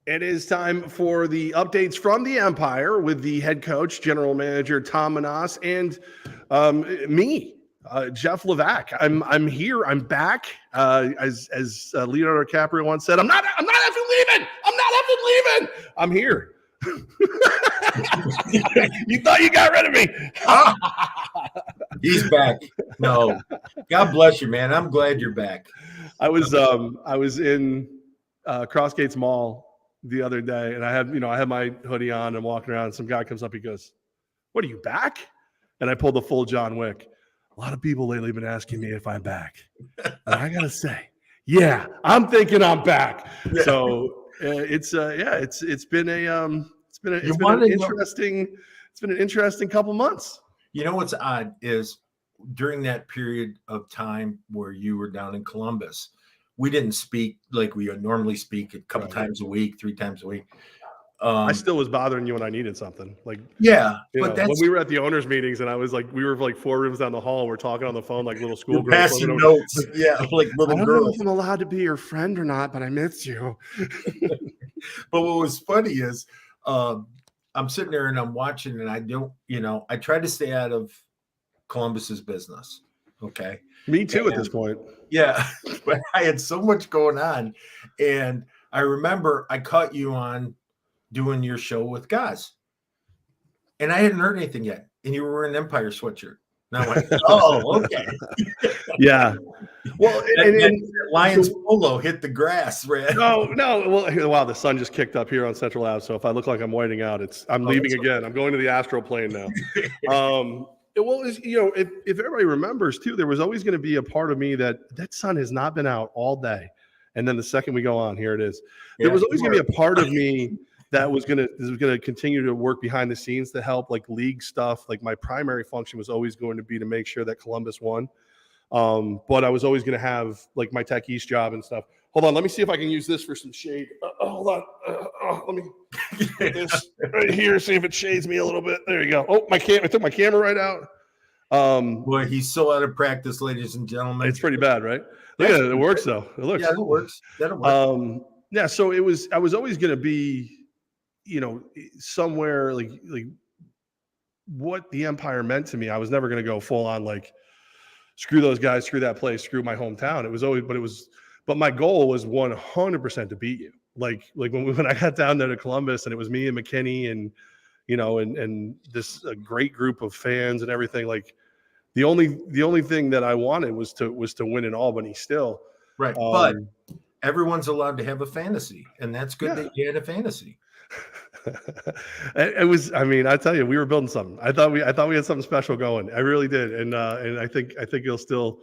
It is time for the updates from the Empire with the head coach, general manager Tom Menas, and me, Jeff Levack. I'm here. I'm back. As Leonardo DiCaprio once said, I'm not effing leaving. I'm not effing leaving. I'm here. You thought you got rid of me. He's back. No, God bless you, man. I'm glad you're back. I was in Crossgates Mall the other day, and I had my hoodie on and walking around, and some guy comes up, he goes, "What, are you back?" And I pulled the full John Wick. A lot of people lately have been asking me if I'm back. And I gotta say, yeah, I'm thinking I'm back. Yeah. So it's been an interesting couple months. You know what's odd is during that period of time where you were down in Columbus, we didn't speak like we normally speak a couple times a week, 3 times a week. I still was bothering you when I needed something. Like, yeah, but when we were at the owners' meetings, and I was like, we were like 4 rooms down the hall. We're talking on the phone like little schoolgirls. Passing notes, yeah, like little girls. I don't know if I'm allowed to be your friend or not, but I miss you. But what was funny is, I'm sitting there and I'm watching, and I try to stay out of Columbus's business. Okay. Me too at this point. Yeah. But I had so much going on. And I remember I caught you on doing your show with Gaz. And I hadn't heard anything yet. And you were wearing an Empire sweatshirt. And I went, oh, okay. Yeah. Well, and Lions polo hit the grass, right? No. Well, wow, the sun just kicked up here on Central Ave. So if I look like I'm whiting out, I'm leaving again. Okay. I'm going to the astral plane now. Well, if everybody remembers too, there was always going to be a part of me that sun has not been out all day. And then the second we go on, here it is. Yeah, there was always going to be a part of me that was going to continue to work behind the scenes to help like league stuff. Like my primary function was always going to be to make sure that Columbus won. But I was always going to have like my Tech East job and stuff. Hold on, let me see if I can use this for some shade. Hold on, let me get this right here. See if it shades me a little bit. There you go. Oh, I took my camera right out. Boy, he's so out of practice, ladies and gentlemen. It's pretty bad, right? Look at it. It works though. It looks. Yeah, it works. That'll work. Yeah. So I was always going to be, somewhere like what the Empire meant to me. I was never going to go full on like, screw those guys, screw that place, screw my hometown. But my goal was 100% to beat you. Like when I got down there to Columbus, and it was me and McKinney and, and this great group of fans and everything. Like the only thing that I wanted was to win in Albany still. Right. But everyone's allowed to have a fantasy, and that's good that you had a fantasy. It was, I tell you, we were building something. I thought we had something special going. I really did. And I think you'll still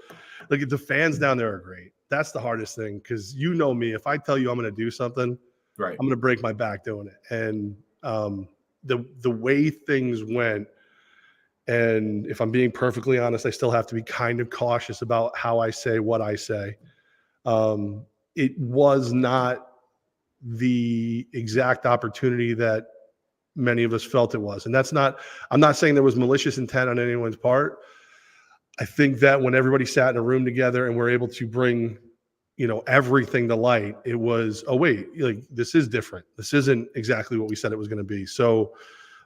look at the fans down there are great. That's the hardest thing. Cause me, if I tell you I'm going to do something, right, I'm going to break my back doing it. And the way things went, and if I'm being perfectly honest, I still have to be kind of cautious about how I say what I say. It was not the exact opportunity that many of us felt it was. And I'm not saying there was malicious intent on anyone's part. I think that when everybody sat in a room together and we're able to bring, everything to light, it was, oh wait, like this is different. This isn't exactly what we said it was going to be. So,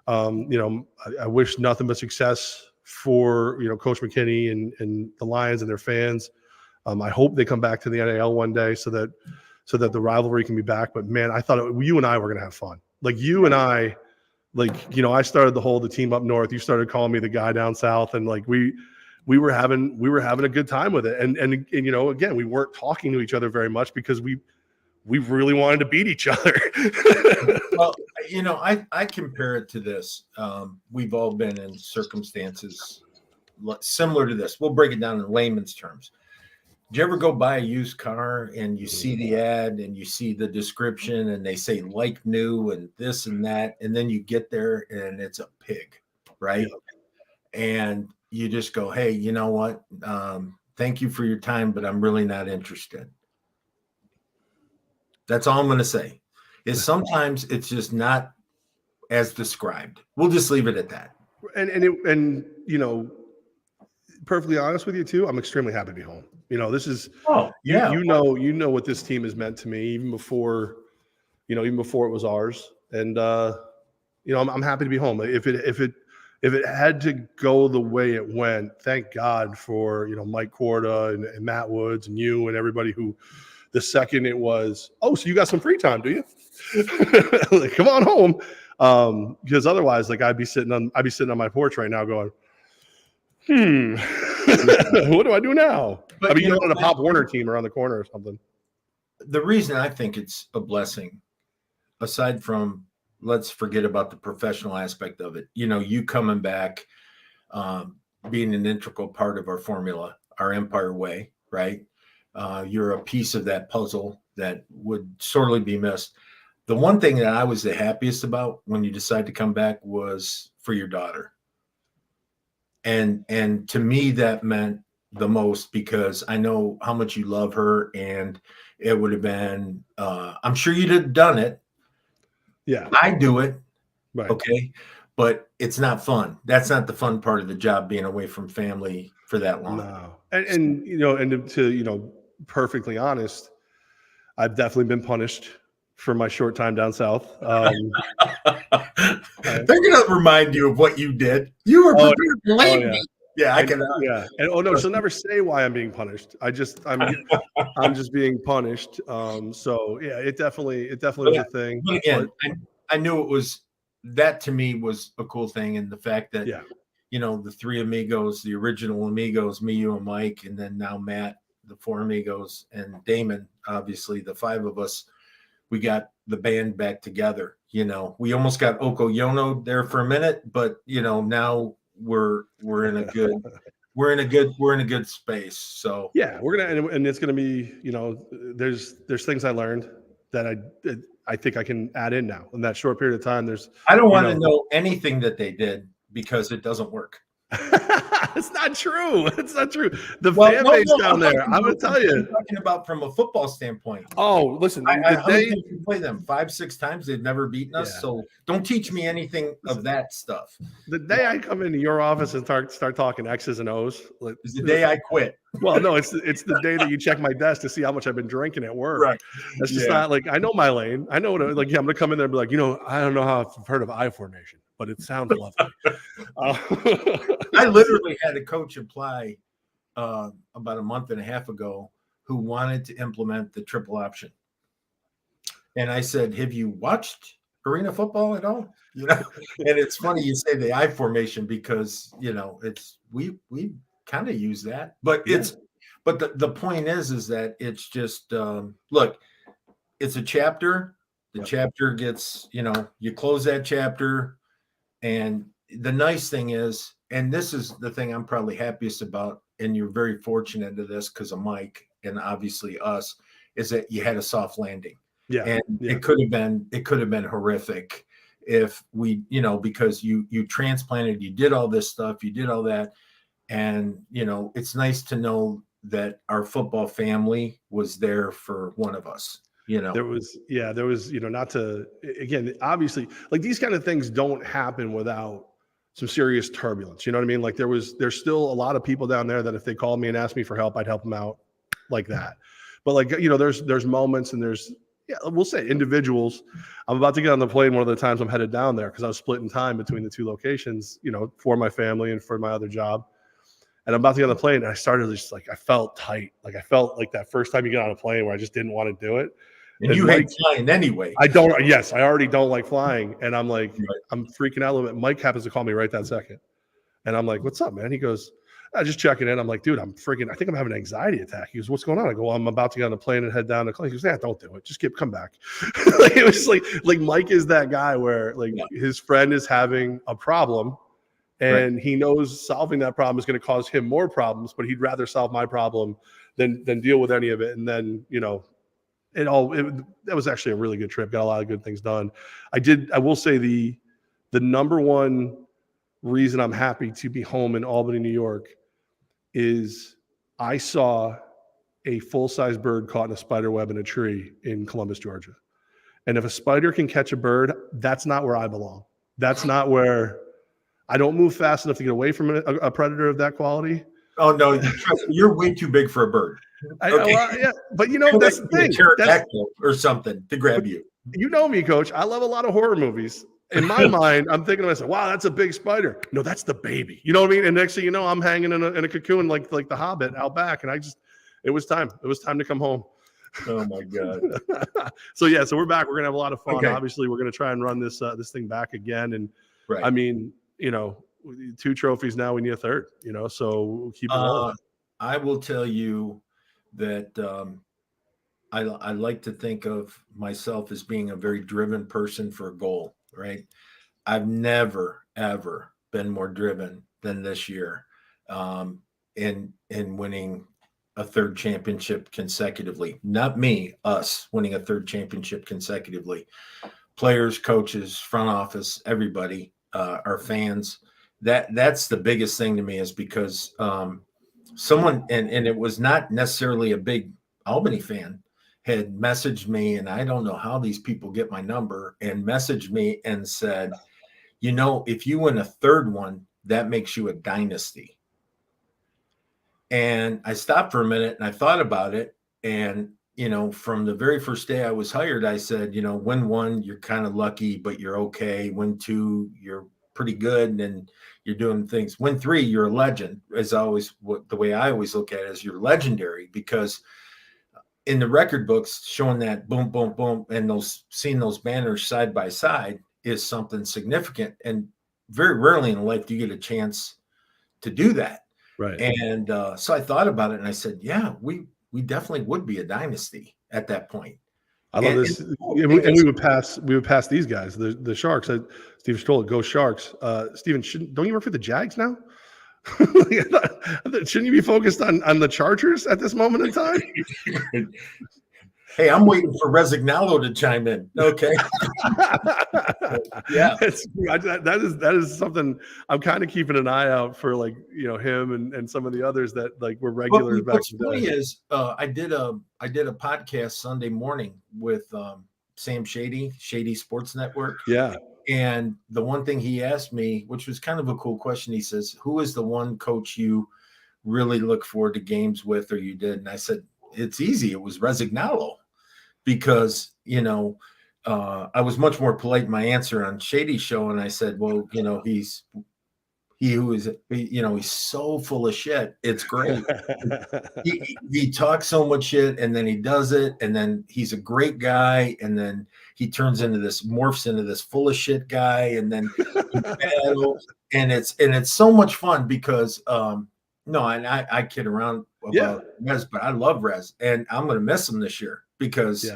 I wish nothing but success for, Coach McKinney and the Lions and their fans. I hope they come back to the NAL one day so that the rivalry can be back. But man, I thought you and I were going to have fun. Like you and I, I started the team up north. You started calling me the guy down south. And like, we were having a good time with it. And again, we weren't talking to each other very much because we really wanted to beat each other. Well, I compare it to this. We've all been in circumstances similar to this. We'll break it down in layman's terms. Do you ever go buy a used car and you see the ad and you see the description and they say like new and this and that, and then you get there and it's a pig, right? Yeah. And you just go, hey, you know what? Thank you for your time, but I'm really not interested. That's all I'm going to say. Is sometimes it's just not as described. We'll just leave it at that. And perfectly honest with you too, I'm extremely happy to be home. This is you know what this team has meant to me even before even before it was ours. And I'm happy to be home. If it had to go the way it went, thank God for Mike Korda and Matt Woods and you and everybody who, the second it was, oh, so you got some free time, do you? Like, come on home. Because otherwise, like I'd be sitting on my porch right now going, what do I do now? But I mean, on a Pop Warner team around the corner or something. The reason I think it's a blessing, aside from, let's forget about the professional aspect of it. You coming back, being an integral part of our formula, our Empire Way, right? You're a piece of that puzzle that would sorely be missed. The one thing that I was the happiest about when you decided to come back was for your daughter. And to me, that meant the most, because I know how much you love her, and it would have been, I'm sure you'd have done it. Yeah. I do it. Right. Okay. But it's not fun. That's not the fun part of the job, being away from family for that long. No. And to perfectly honest, I've definitely been punished for my short time down south. They're going to remind you of what you did. You were prepared to leave me. Yeah, I can. Yeah. And no, she'll never say why I'm being punished. I'm just being punished. So yeah, it definitely was a thing. But again, I knew it was, that to me was a cool thing. And the fact that, the three amigos, the original amigos, me, you, and Mike, and then now Matt, the four amigos, and Damon, obviously the five of us, we got the band back together. We almost got Okoyono there for a minute, but now we're in a good space. So yeah, we're gonna, and it's gonna be, there's things I learned that I think I can add in now in that short period of time. I don't want to know anything that they did, because it doesn't work. It's not true. It's not true. The fan base down there, I'm going to tell you. I'm talking about from a football standpoint. Oh, listen. How many times we play them? 5-6 times. They've never beaten us. Yeah. So don't teach me anything of that stuff. The day I come into your office and start talking X's and O's. It's the day I quit. Well, no, it's the day that you check my desk to see how much I've been drinking at work. Right. That's just not like, I know my lane. I know what I'm going to come in there and be like, I don't know how I've heard of I formation, but it sounds lovely. I literally had a coach apply about a month and a half ago who wanted to implement the triple option. And I said, have you watched arena football at all? And it's funny you say the I formation, because, it's, we kind of use that, but the point is that it's just, look, it's a chapter. The chapter gets, you close that chapter. And the nice thing is, and this is the thing I'm probably happiest about, and you're very fortunate to this because of Mike and obviously us, is that you had a soft landing. Yeah. And it could have been horrific if we, because you transplanted, you did all this stuff, you did all that. And, it's nice to know that our football family was there for one of us. There was, not to, again, obviously, like, these kind of things don't happen without some serious turbulence. You know what I mean? Like, there's still a lot of people down there that if they called me and asked me for help, I'd help them out like that. But like, there's moments, and we'll say individuals. I'm about to get on the plane one of the times I'm headed down there, because I was splitting time between the two locations, for my family and for my other job. And I'm about to get on the plane, and I started just like, I felt tight. Like, I felt like that first time you get on a plane where I just didn't want to do it. And you hate flying anyway. I already don't like flying. And I'm like, I'm freaking out a little bit. Mike happens to call me right that second. And I'm like, what's up, man? He goes, just checking in. I'm like, dude, I think I'm having an anxiety attack. He goes, what's going on? I go, well, I'm about to get on a plane and head down to. He goes, don't do it. Just come back. Like, it was like Mike is that guy where his friend is having a problem, and he knows solving that problem is going to cause him more problems, but he'd rather solve my problem than deal with any of it. And then, that was actually a really good trip. Got a lot of good things done. I will say the number one reason I'm happy to be home in Albany, New York, is I saw a full-size bird caught in a spider web in a tree in Columbus, Georgia. And if a spider can catch a bird, that's not where I belong. That's not where I don't move fast enough to get away from a predator of that quality. Oh no, trust me, you're way too big for a bird. Okay. Well, yeah, but that's the thing. A pterodactyl or something to grab you. You know me, Coach. I love a lot of horror movies. In my mind, I'm thinking to myself, "Wow, that's a big spider." No, that's the baby. You know what I mean? And next thing you know, I'm hanging in a cocoon like the Hobbit out back, and it was time. It was time to come home. Oh my God. So we're back. We're gonna have a lot of fun. Okay. Obviously, we're gonna try and run this thing back again. And right. I mean, 2 trophies now. We need a third. So we'll keep it rolling. I will tell you that I like to think of myself as being a very driven person for a goal. Right. I've never ever been more driven than this year, in winning a third championship consecutively. Not me, us winning a third championship consecutively. Players, coaches, front office, everybody, our fans. That's the biggest thing to me, is because someone, and it was not necessarily a big Albany fan, had messaged me, and I don't know how these people get my number, and messaged me and said, if you win a third one, that makes you a dynasty. And I stopped for a minute and I thought about it. And, from the very first day I was hired, I said, win 1, you're kind of lucky, but you're okay. Win 2, you're pretty good and you're doing things. Win 3, you're a legend. As always, the way I always look at it is you're legendary, because in the record books, showing that boom, boom, boom, and seeing those banners side by side is something significant. And very rarely in life do you get a chance to do that. Right. And so I thought about it and I said, yeah, we definitely would be a dynasty at that point. I love this. And we would pass these guys, the Sharks. Steven Stroll, go Sharks. Steven, don't you work for the Jags now? Shouldn't you be focused on the Chargers at this moment in time? Hey, I'm waiting for Resignalo to chime in. Okay. Yeah. That is something I'm kind of keeping an eye out for, him and some of the others that were regulars back in the day. What's funny is I did a podcast Sunday morning with Sam Shady Sports Network. Yeah. And the one thing he asked me, which was kind of a cool question, he says, who is the one coach you really look forward to games with, or you did? And I said, it's easy. It was Resignalo, because, I was much more polite in my answer on Shady's show. And I said, well, he's so full of shit. It's great. he talks so much shit, and then he does it. And then he's a great guy. And then he morphs into this full of shit guy. And then he battles. And it's so much fun because, I kid around about Rez, but I love Rez, and I'm going to miss him this year because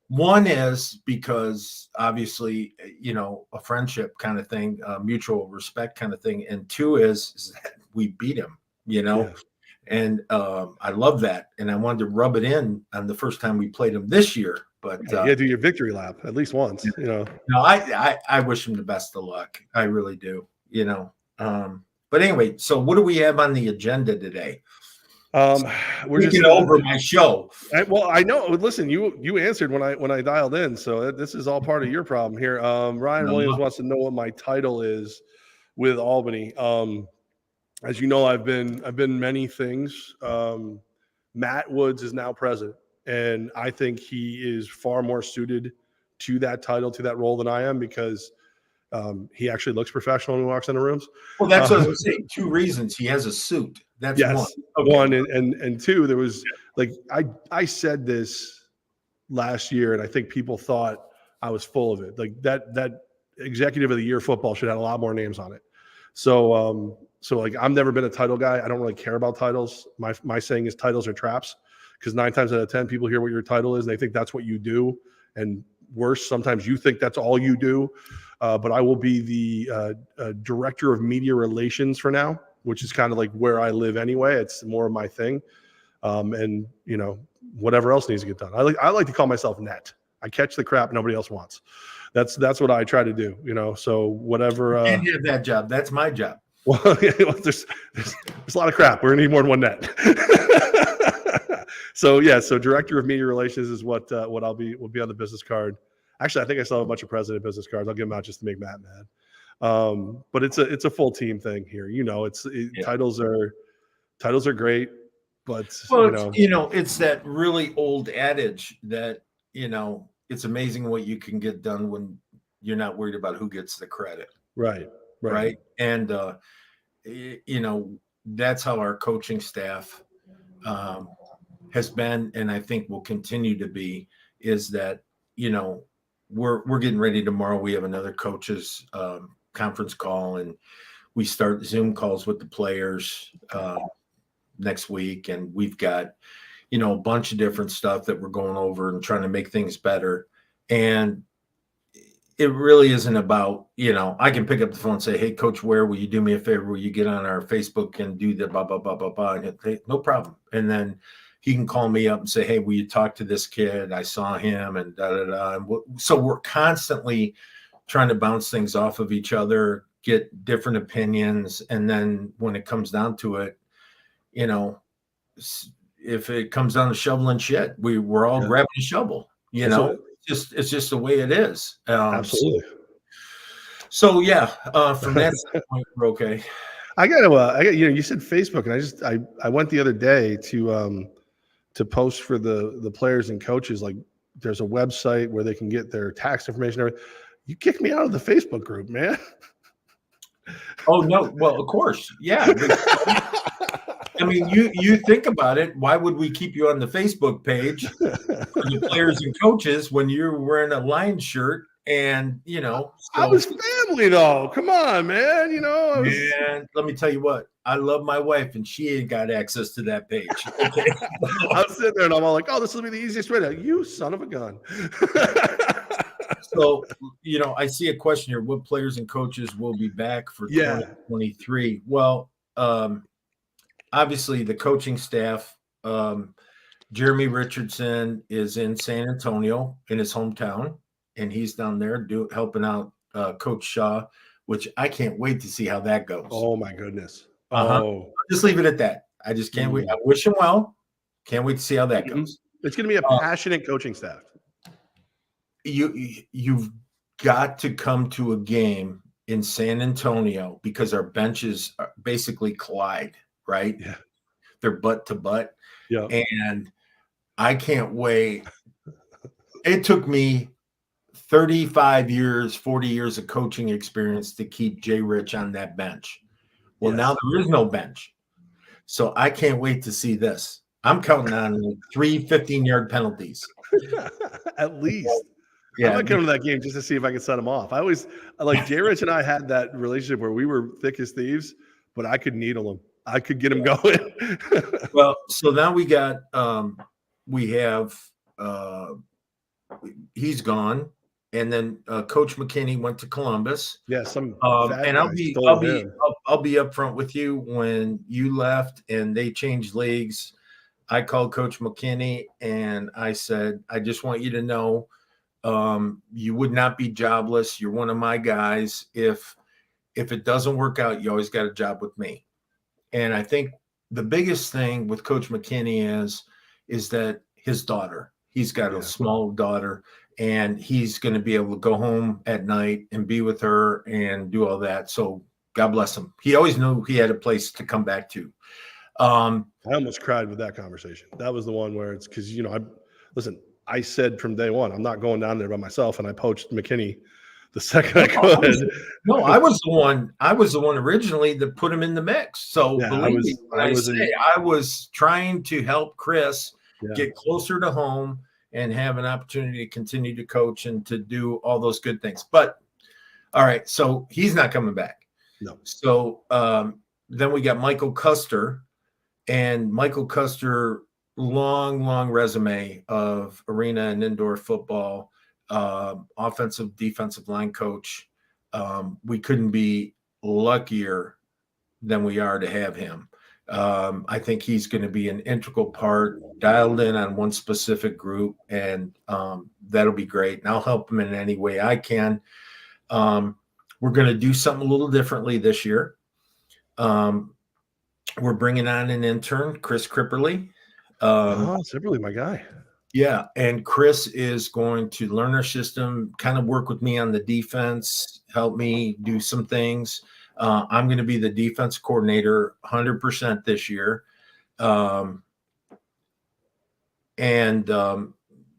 one is because obviously, a friendship kind of thing, mutual respect kind of thing. And 2 is that we beat him, and I love that. And I wanted to rub it in on the first time we played him this year. But do your victory lap at least once, No, I wish him the best of luck. I really do, But anyway, so what do we have on the agenda today? We're just over my show. I know. Listen, you answered when I dialed in, so this is all part of your problem here. Ryan Williams wants to know what my title is with Albany. As you know, I've been many things. Matt Woods is now president, and I think he is far more suited to that title, to that role than I am, because he actually looks professional when he walks into rooms. Well, that's what I was saying. 2 reasons. He has a suit. That's one. Okay. One, and 2, there was I said this last year, and I think people thought I was full of it. Like that executive of the year football should have a lot more names on it. So I've never been a title guy. I don't really care about titles. My saying is titles are traps, because 9 times out of 10 people hear what your title is and they think that's what you do, and worse, sometimes you think that's all you do. But I will be the director of media relations for now, which is kind of like where I live anyway. It's more of my thing. And whatever else needs to get done. I like to call myself net. I catch the crap nobody else wants. That's what I try to do, so whatever. You can't have that job. That's my job. Well, there's a lot of crap. We're gonna need more than one net. So director of media relations is what will be on the business card. Actually, I think I still have a bunch of president business cards. I'll give them out just to make Matt mad. But it's a full team thing here. Titles Titles are great, but Well, it's that really old adage that, it's amazing what you can get done when you're not worried about who gets the credit. right. Right. And, that's how our coaching staff has been, and I think will continue to be, is that, we're getting ready tomorrow. We have another coaches conference call, and we start Zoom calls with the players next week. And we've got, a bunch of different stuff that we're going over and trying to make things better. And it really isn't about, I can pick up the phone and say, hey, Coach Ware, will you do me a favor? Will you get on our Facebook and do the blah, blah, blah, blah, blah? And hey, no problem. And then he can call me up and say, hey, will you talk to this kid? I saw him and da, da, da. And so we're constantly trying to bounce things off of each other, get different opinions. And then when it comes down to it, if it comes down to shoveling shit, we're all grabbing a shovel, It's just the way it is. Absolutely. So yeah, from that standpoint, we're okay. I got you said Facebook, and I went the other day to post for the players and coaches. Like, there's a website where they can get their tax information. And everything. You kicked me out of the Facebook group, man. Oh no! Well, of course, yeah. I mean, you think about it. Why would we keep you on the Facebook page for the players and coaches when you're wearing a Lions shirt? And I was family though. Come on, man. And let me tell you what, I love my wife, and she ain't got access to that page. Okay? I'm sitting there and I'm all like, "Oh, this will be the easiest way to you, son of a gun." So, I see a question here: what players and coaches will be back for 2023? Well, obviously the coaching staff. Jeremy Richardson is in San Antonio, in his hometown, and he's down there helping out Coach Shaw, which I can't wait to see how that goes. Oh my goodness! I'll just leave it at that. I just can't wait. I wish him well. Can't wait to see how that goes. It's going to be a passionate coaching staff. You've got to come to a game in San Antonio because our benches basically collide, right? Yeah. They're butt to butt. Yeah. And I can't wait. It took me 35 years, 40 years of coaching experience to keep Jay Rich on that bench. Well, now there is no bench. So I can't wait to see this. I'm counting on 3 15-yard penalties. At least. Yeah. I might come to that game just to see if I can set him off. I always Jay Rich and I had that relationship where we were thick as thieves, but I could needle him. I could get him going. Well, so now we got we have he's gone, and then Coach McKinney went to Columbus. Yeah, and I'll be upfront with you. When you left and they changed leagues, I called Coach McKinney and I said, I just want you to know you would not be jobless. You're one of my guys. If it doesn't work out, you always got a job with me. And I think the biggest thing with Coach McKinney is that his daughter, he's got a small daughter, and he's going to be able to go home at night and be with her and do all that. So God bless him. He always knew he had a place to come back to. I almost cried with that conversation. That was the one where it's because, I said from day one, I'm not going down there by myself. And I poached McKinney the second I could. I was the one originally that put him in the mix. So believe me when I was trying to help Chris get closer to home and have an opportunity to continue to coach and to do all those good things. But all right, so he's not coming back. No. So then we got Michael Custer, and Michael Custer, long resume of arena and indoor football, offensive, defensive line coach. We couldn't be luckier than we are to have him. I think he's going to be an integral part, dialed in on one specific group, and that'll be great. And I'll help him in any way I can. We're going to do something a little differently this year. We're bringing on an intern, Chris Cripperly. Cripperly, my guy. Yeah, and Chris is going to learn our system, kind of work with me on the defense, help me do some things. I'm going to be the defense coordinator 100% this year. And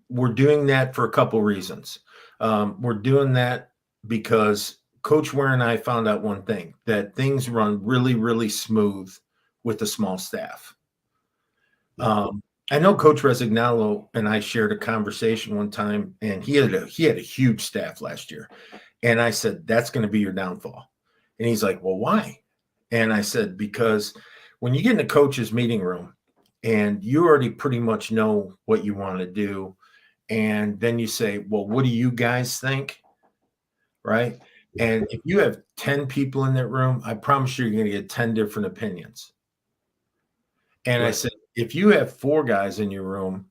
we're doing that for a couple reasons. We're doing that because Coach Ware and I found out one thing, that things run really, really smooth with a small staff. I know Coach Resignalo and I shared a conversation one time, and he had a huge staff last year. And I said, that's going to be your downfall. And he's like, well, why? And I said, because when you get in a coach's meeting room and you already pretty much know what you want to do, and then you say, well, what do you guys think? Right? And if you have 10 people in that room, I promise you're going to get 10 different opinions. And I said, if you have 4 guys in your room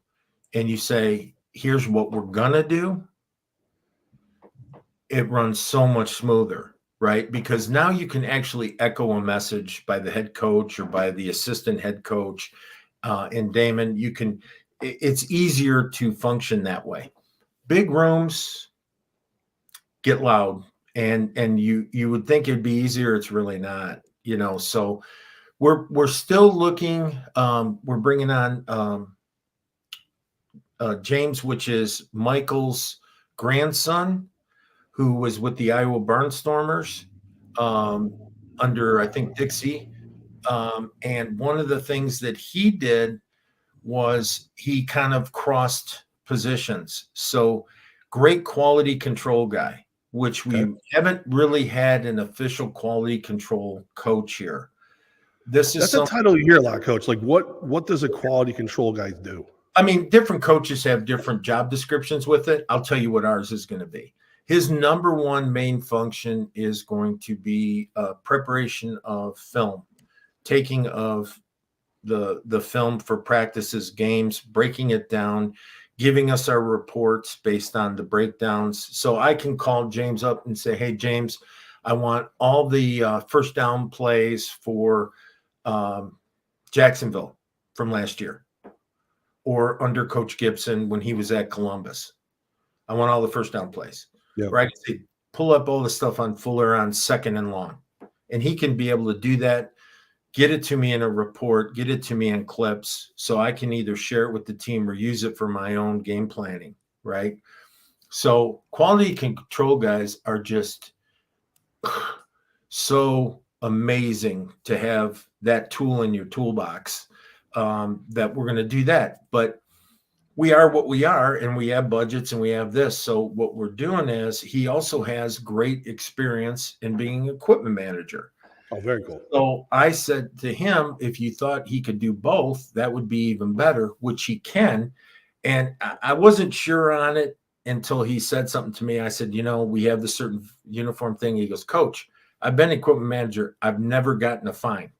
and you say, here's what we're going to do, it runs so much smoother, right? Because now you can actually echo a message by the head coach or by the assistant head coach. And Damon, it's easier to function that way. Big rooms get loud, and you would think it'd be easier. It's really not, so we're still looking. We're bringing on James, which is Michael's grandson, who was with the Iowa Barnstormers under, I think, Dixie. And one of the things that he did was he kind of crossed positions. So great quality control guy, which we haven't really had an official quality control coach here. That's a title you hear a lot, Coach. Like, what does a quality control guy do? I mean, different coaches have different job descriptions with it. I'll tell you what ours is going to be. His number one main function is going to be preparation of film, taking of the film for practices, games, breaking it down, giving us our reports based on the breakdowns. So I can call James up and say, hey, James, I want all the first down plays for Jacksonville from last year, or under Coach Gibson when he was at Columbus. I want all the first down plays. Yeah. Right. So pull up all the stuff on Fuller on 2nd and long. And he can be able to do that, get it to me in a report, get it to me in clips, so I can either share it with the team or use it for my own game planning. Right. So quality control guys are just so amazing to have that tool in your toolbox, that we're going to do that. But we are what we are, and we have budgets and we have this. So what we're doing is he also has great experience in being an equipment manager. Oh, very cool. So I said to him, if you thought he could do both, that would be even better, which he can. And I wasn't sure on it until he said something to me. I said, we have this certain uniform thing. He goes, Coach, I've been equipment manager. I've never gotten a fine.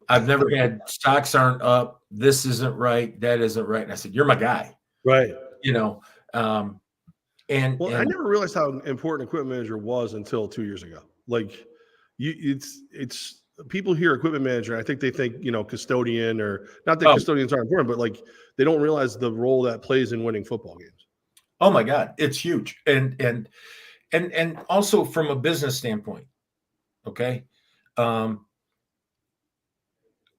I've never had stocks aren't up. This isn't right. That isn't right. And I said, you're my guy. Right. I never realized how important equipment manager was until 2 years ago. Like, it's people hear equipment manager, I think they think, custodian, or not that custodians aren't important, but like they don't realize the role that plays in winning football games. Oh my God, it's huge. And also from a business standpoint, okay.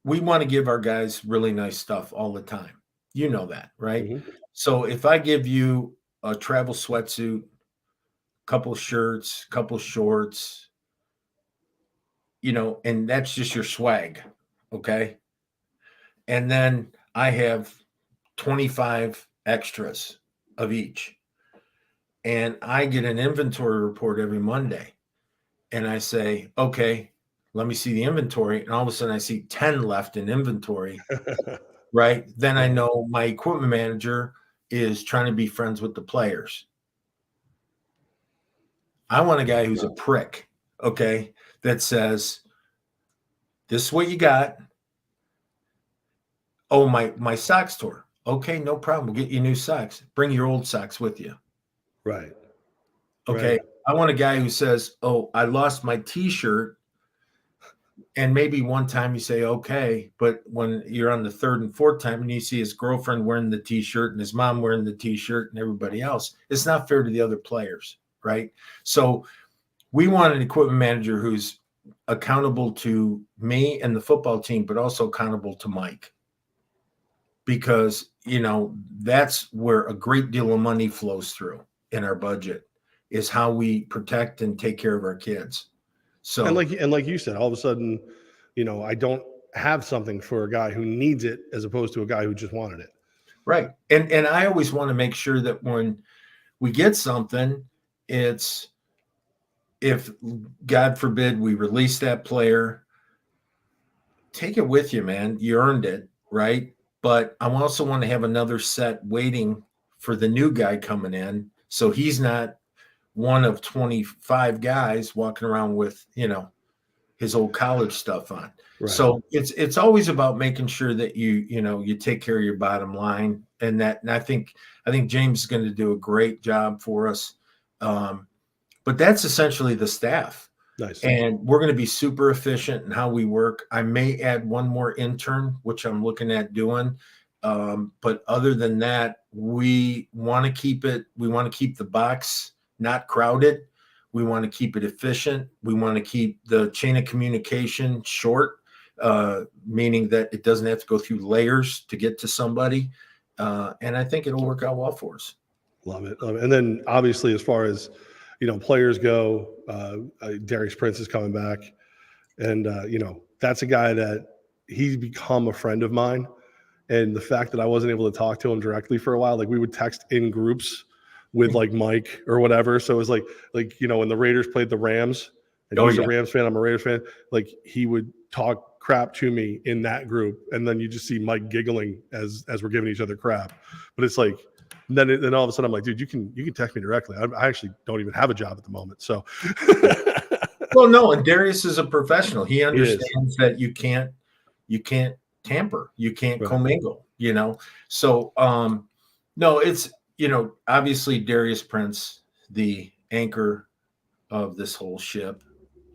We want to give our guys really nice stuff all the time. You know that, right? Mm-hmm. So if I give you a travel sweatsuit, couple shirts, couple shorts, and that's just your swag, okay? And then I have 25 extras of each. And I get an inventory report every Monday. And I say, okay, let me see the inventory. And all of a sudden I see 10 left in inventory, right? Then I know my equipment manager is trying to be friends with the players. I want a guy who's a prick, okay, that says, this is what you got. Oh, my sock store. Okay, no problem. We'll get you new socks. Bring your old socks with you. Right. Okay. Right. I want a guy who says, oh, I lost my T-shirt. And maybe one time you say, okay, but when you're on the 3rd and 4th time and you see his girlfriend wearing the T-shirt and his mom wearing the T-shirt and everybody else, it's not fair to the other players, right? So we want an equipment manager who's accountable to me and the football team, but also accountable to Mike. Because, that's where a great deal of money flows through in our budget, is how we protect and take care of our kids. So, and like you said, all of a sudden, I don't have something for a guy who needs it as opposed to a guy who just wanted it. right. And I always want to make sure that when we get something, it's, if God forbid we release that player, take it with you, man. You earned it, right? But I also want to have another set waiting for the new guy coming in, so he's not one of 25 guys walking around with, his old college stuff on. Right. So it's always about making sure that you take care of your bottom line, and I think James is going to do a great job for us. But that's essentially the staff. Nice. And we're going to be super efficient in how we work. I may add one more intern, which I'm looking at doing. But other than that, we want to keep the box not crowded. We want to keep it efficient. We want to keep the chain of communication short, meaning that it doesn't have to go through layers to get to somebody. And I think it'll work out well for us. Love it. And then obviously, as far as, players go, Darius Prince is coming back. And, that's a guy that he's become a friend of mine. And the fact that I wasn't able to talk to him directly for a while, like we would text in groups with like Mike or whatever. So it was like, when the Raiders played the Rams and he's a Rams fan, I'm a Raiders fan, like he would talk crap to me in that group. And then you just see Mike giggling as we're giving each other crap. But it's like, then all of a sudden I'm like, dude, you can text me directly. I actually don't even have a job at the moment. So, well, no. And Darius is a professional. He understands that you can't tamper, you can't commingle, So, no, it's, obviously Darius Prince, the anchor of this whole ship,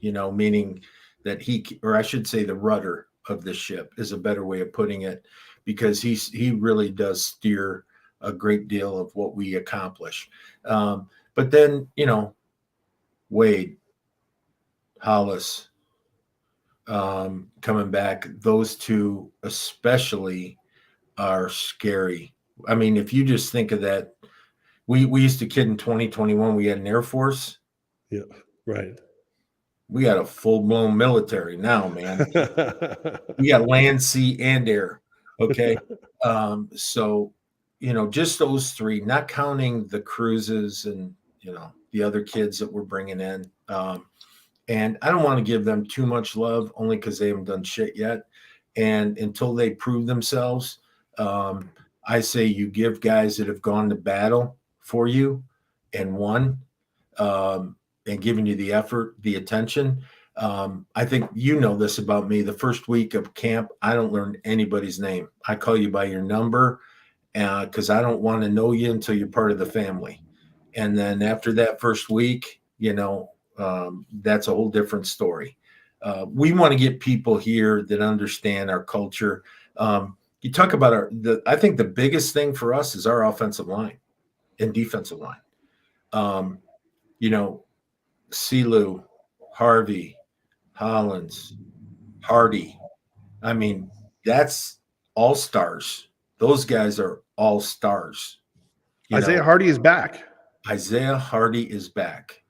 meaning that or I should say the rudder of the ship is a better way of putting it, because he really does steer a great deal of what we accomplish. But then, Wade, Hollis, coming back, those two especially are scary. I mean, if you just think of that, we used to kid in 2021, we had an Air Force. Yeah, right. We got a full-blown military now, man. We got land, sea, and air. Okay. So, just those three, not counting the cruises and, the other kids that we're bringing in. And I don't want to give them too much love, only because they haven't done shit yet. And until they prove themselves, I say you give guys that have gone to battle for you and won, and giving you the effort, the attention. I think this about me. The first week of camp, I don't learn anybody's name. I call you by your number, because I don't want to know you until you're part of the family. And then after that first week, that's a whole different story. We want to get people here that understand our culture. You talk about I think the biggest thing for us is our offensive line and defensive line. Selu, Harvey, Hollins, Hardy. I mean, that's all stars. Those guys are all stars. Isaiah Hardy is back. Isaiah Hardy is back.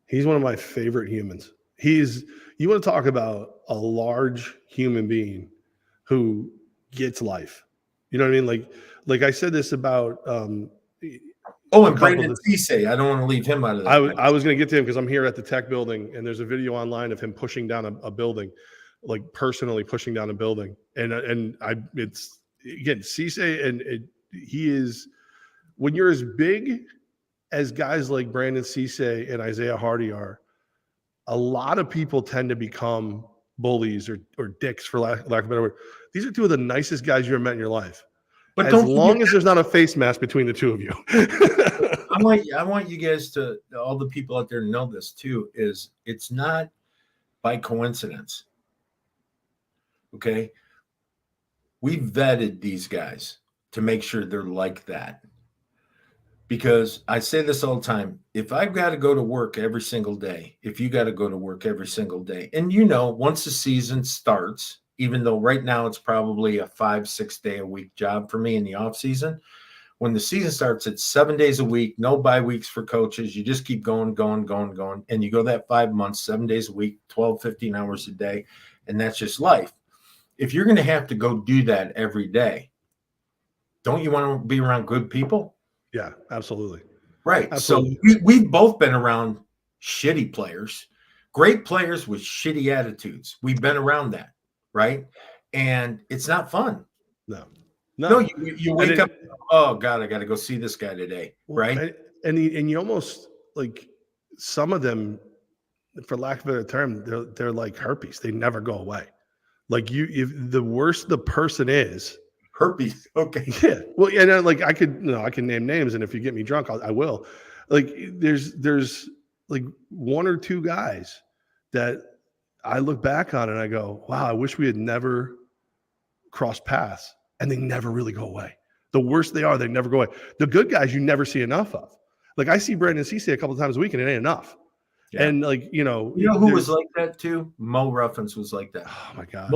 He's one of my favorite humans. You want to talk about a large human being who gets life. You know what I mean? Like I said this about and Brandon Cisse. I don't want to leave him out of that. I was going to get to him because I'm here at the tech building, and there's a video online of him pushing down a building, like personally pushing down a building. It's again, Cisse, and he is, when you're as big as guys like Brandon Cisse and Isaiah Hardy are, a lot of people tend to become bullies or dicks, for lack of a better word. These are two of the nicest guys you ever met in your life. But as long as there's not a face mask between the two of you. I want you guys to, all the people out there to know this too, is it's not by coincidence. Okay. We vetted these guys to make sure they're like that. because I say this all the time. If I've got to go to work every single day, if you got to go to work every single day, and once the season starts, even though right now it's probably a 5-6 day a week job for me in the off season, when the season starts, it's 7 days a week, no bye weeks for coaches. You just keep going, going, going, going. And you go that 5 months, 7 days a week, 12, 15 hours a day. And that's just life. If you're going to have to go do that every day, don't you want to be around good people? Yeah, absolutely. Right. Absolutely. So we've both been around shitty players, great players with shitty attitudes. We've been around that. Right. And it's not fun. No, you wake up, oh God, I got to go see this guy today. Right. And you almost like some of them, for lack of a better term, they're like herpes. They never go away. Like if the worse the person is, herpes. Okay. Yeah. Well, and like I can name names, and if you get me drunk, I will. Like there's like one or two guys that I look back on and I go, wow, I wish we had never crossed paths, and they never really go away. The worse they are, they never go away. The good guys you never see enough of. Like I see Brandon Cece a couple of times a week, and it ain't enough. Yeah. And like who was like that too? Mo Ruffins was like that. Oh my God.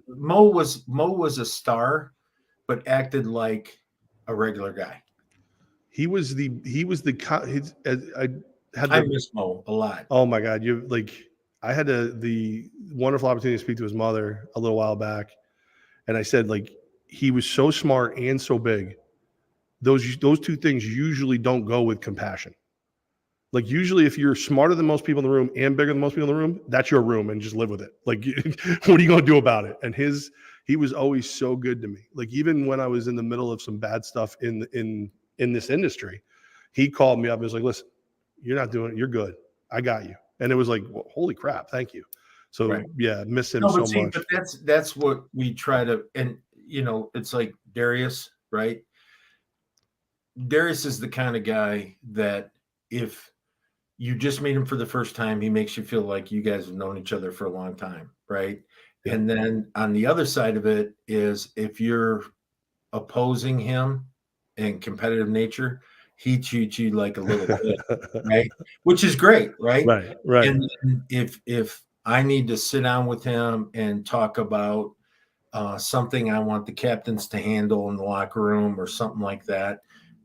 Mo was a star, but acted like a regular guy. I miss Mo a lot. Oh my God. I had the wonderful opportunity to speak to his mother a little while back. And I said, like, he was so smart and so big. Those two things usually don't go with compassion. Like usually if you're smarter than most people in the room and bigger than most people in the room, that's your room and just live with it. Like, what are you going to do about it? And he was always so good to me. Like even when I was in the middle of some bad stuff in this industry, he called me up and was like, listen, you're not doing it. You're good. I got you. And it was like, well, holy crap. Thank you. So right. Yeah, miss him so much. But that's what we try to, and it's like Darius, right? Darius is the kind of guy that if you just meet him for the first time, he makes you feel like you guys have known each other for a long time, right? Yeah. And then on the other side of it is if you're opposing him in competitive nature, he treats you like a little bit, right? Which is great, right? Right. And if I need to sit down with him and talk about something I want the captains to handle in the locker room or something like that,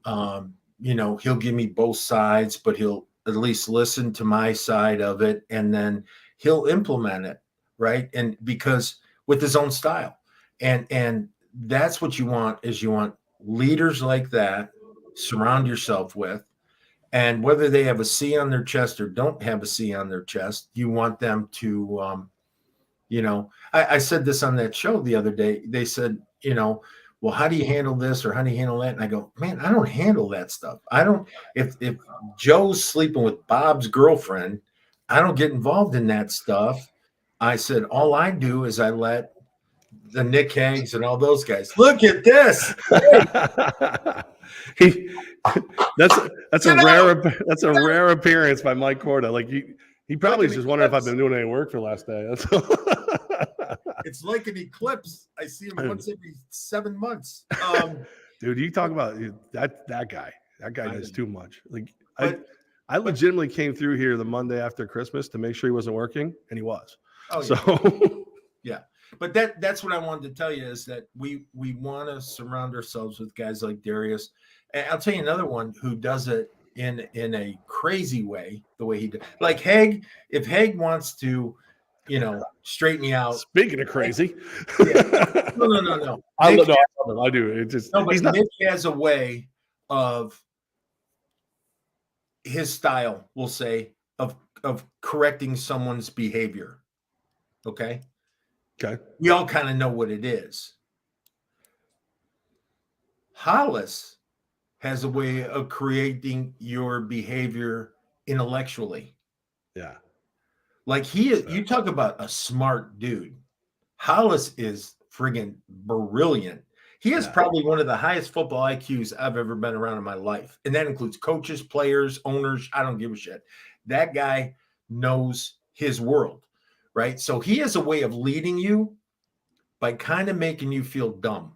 he'll give me both sides, but he'll at least listen to my side of it, and then he'll implement it, right? And because with his own style, and that's what you want leaders like that. Surround yourself with, and whether they have a C on their chest or don't have a C on their chest, you want them to, I said this on that show the other day. They said, well, how do you handle this or how do you handle that? And I go, man, I don't handle that stuff. I don't, if Joe's sleeping with Bob's girlfriend, I don't get involved in that stuff. I said, all I do is I let the Nick Hags and all those guys, look at this. That's a rare appearance by Mike Corda. Like he probably is just wondering if I've been doing any work for the last day. That's It's like an eclipse. I see him once every 7 months. Dude, you talk about that guy. That guy does too much. Like I legitimately came through here the Monday after Christmas to make sure he wasn't working, and he was. Oh, yeah. So yeah. But that's what I wanted to tell you is that we want to surround ourselves with guys like Darius. And I'll tell you another one who does it in a crazy way, the way he does. Like Haig, if Haig wants to, straighten you out. Speaking of crazy. Yeah. No. I do. It just Nick has a way of his style, we'll say, of correcting someone's behavior. Okay. We all kind of know what it is. Hollis has a way of creating your behavior intellectually. Yeah. Like you talk about a smart dude. Hollis is friggin' brilliant. He has probably one of the highest football IQs I've ever been around in my life. And that includes coaches, players, owners. I don't give a shit. That guy knows his world, right? So he has a way of leading you by kind of making you feel dumb.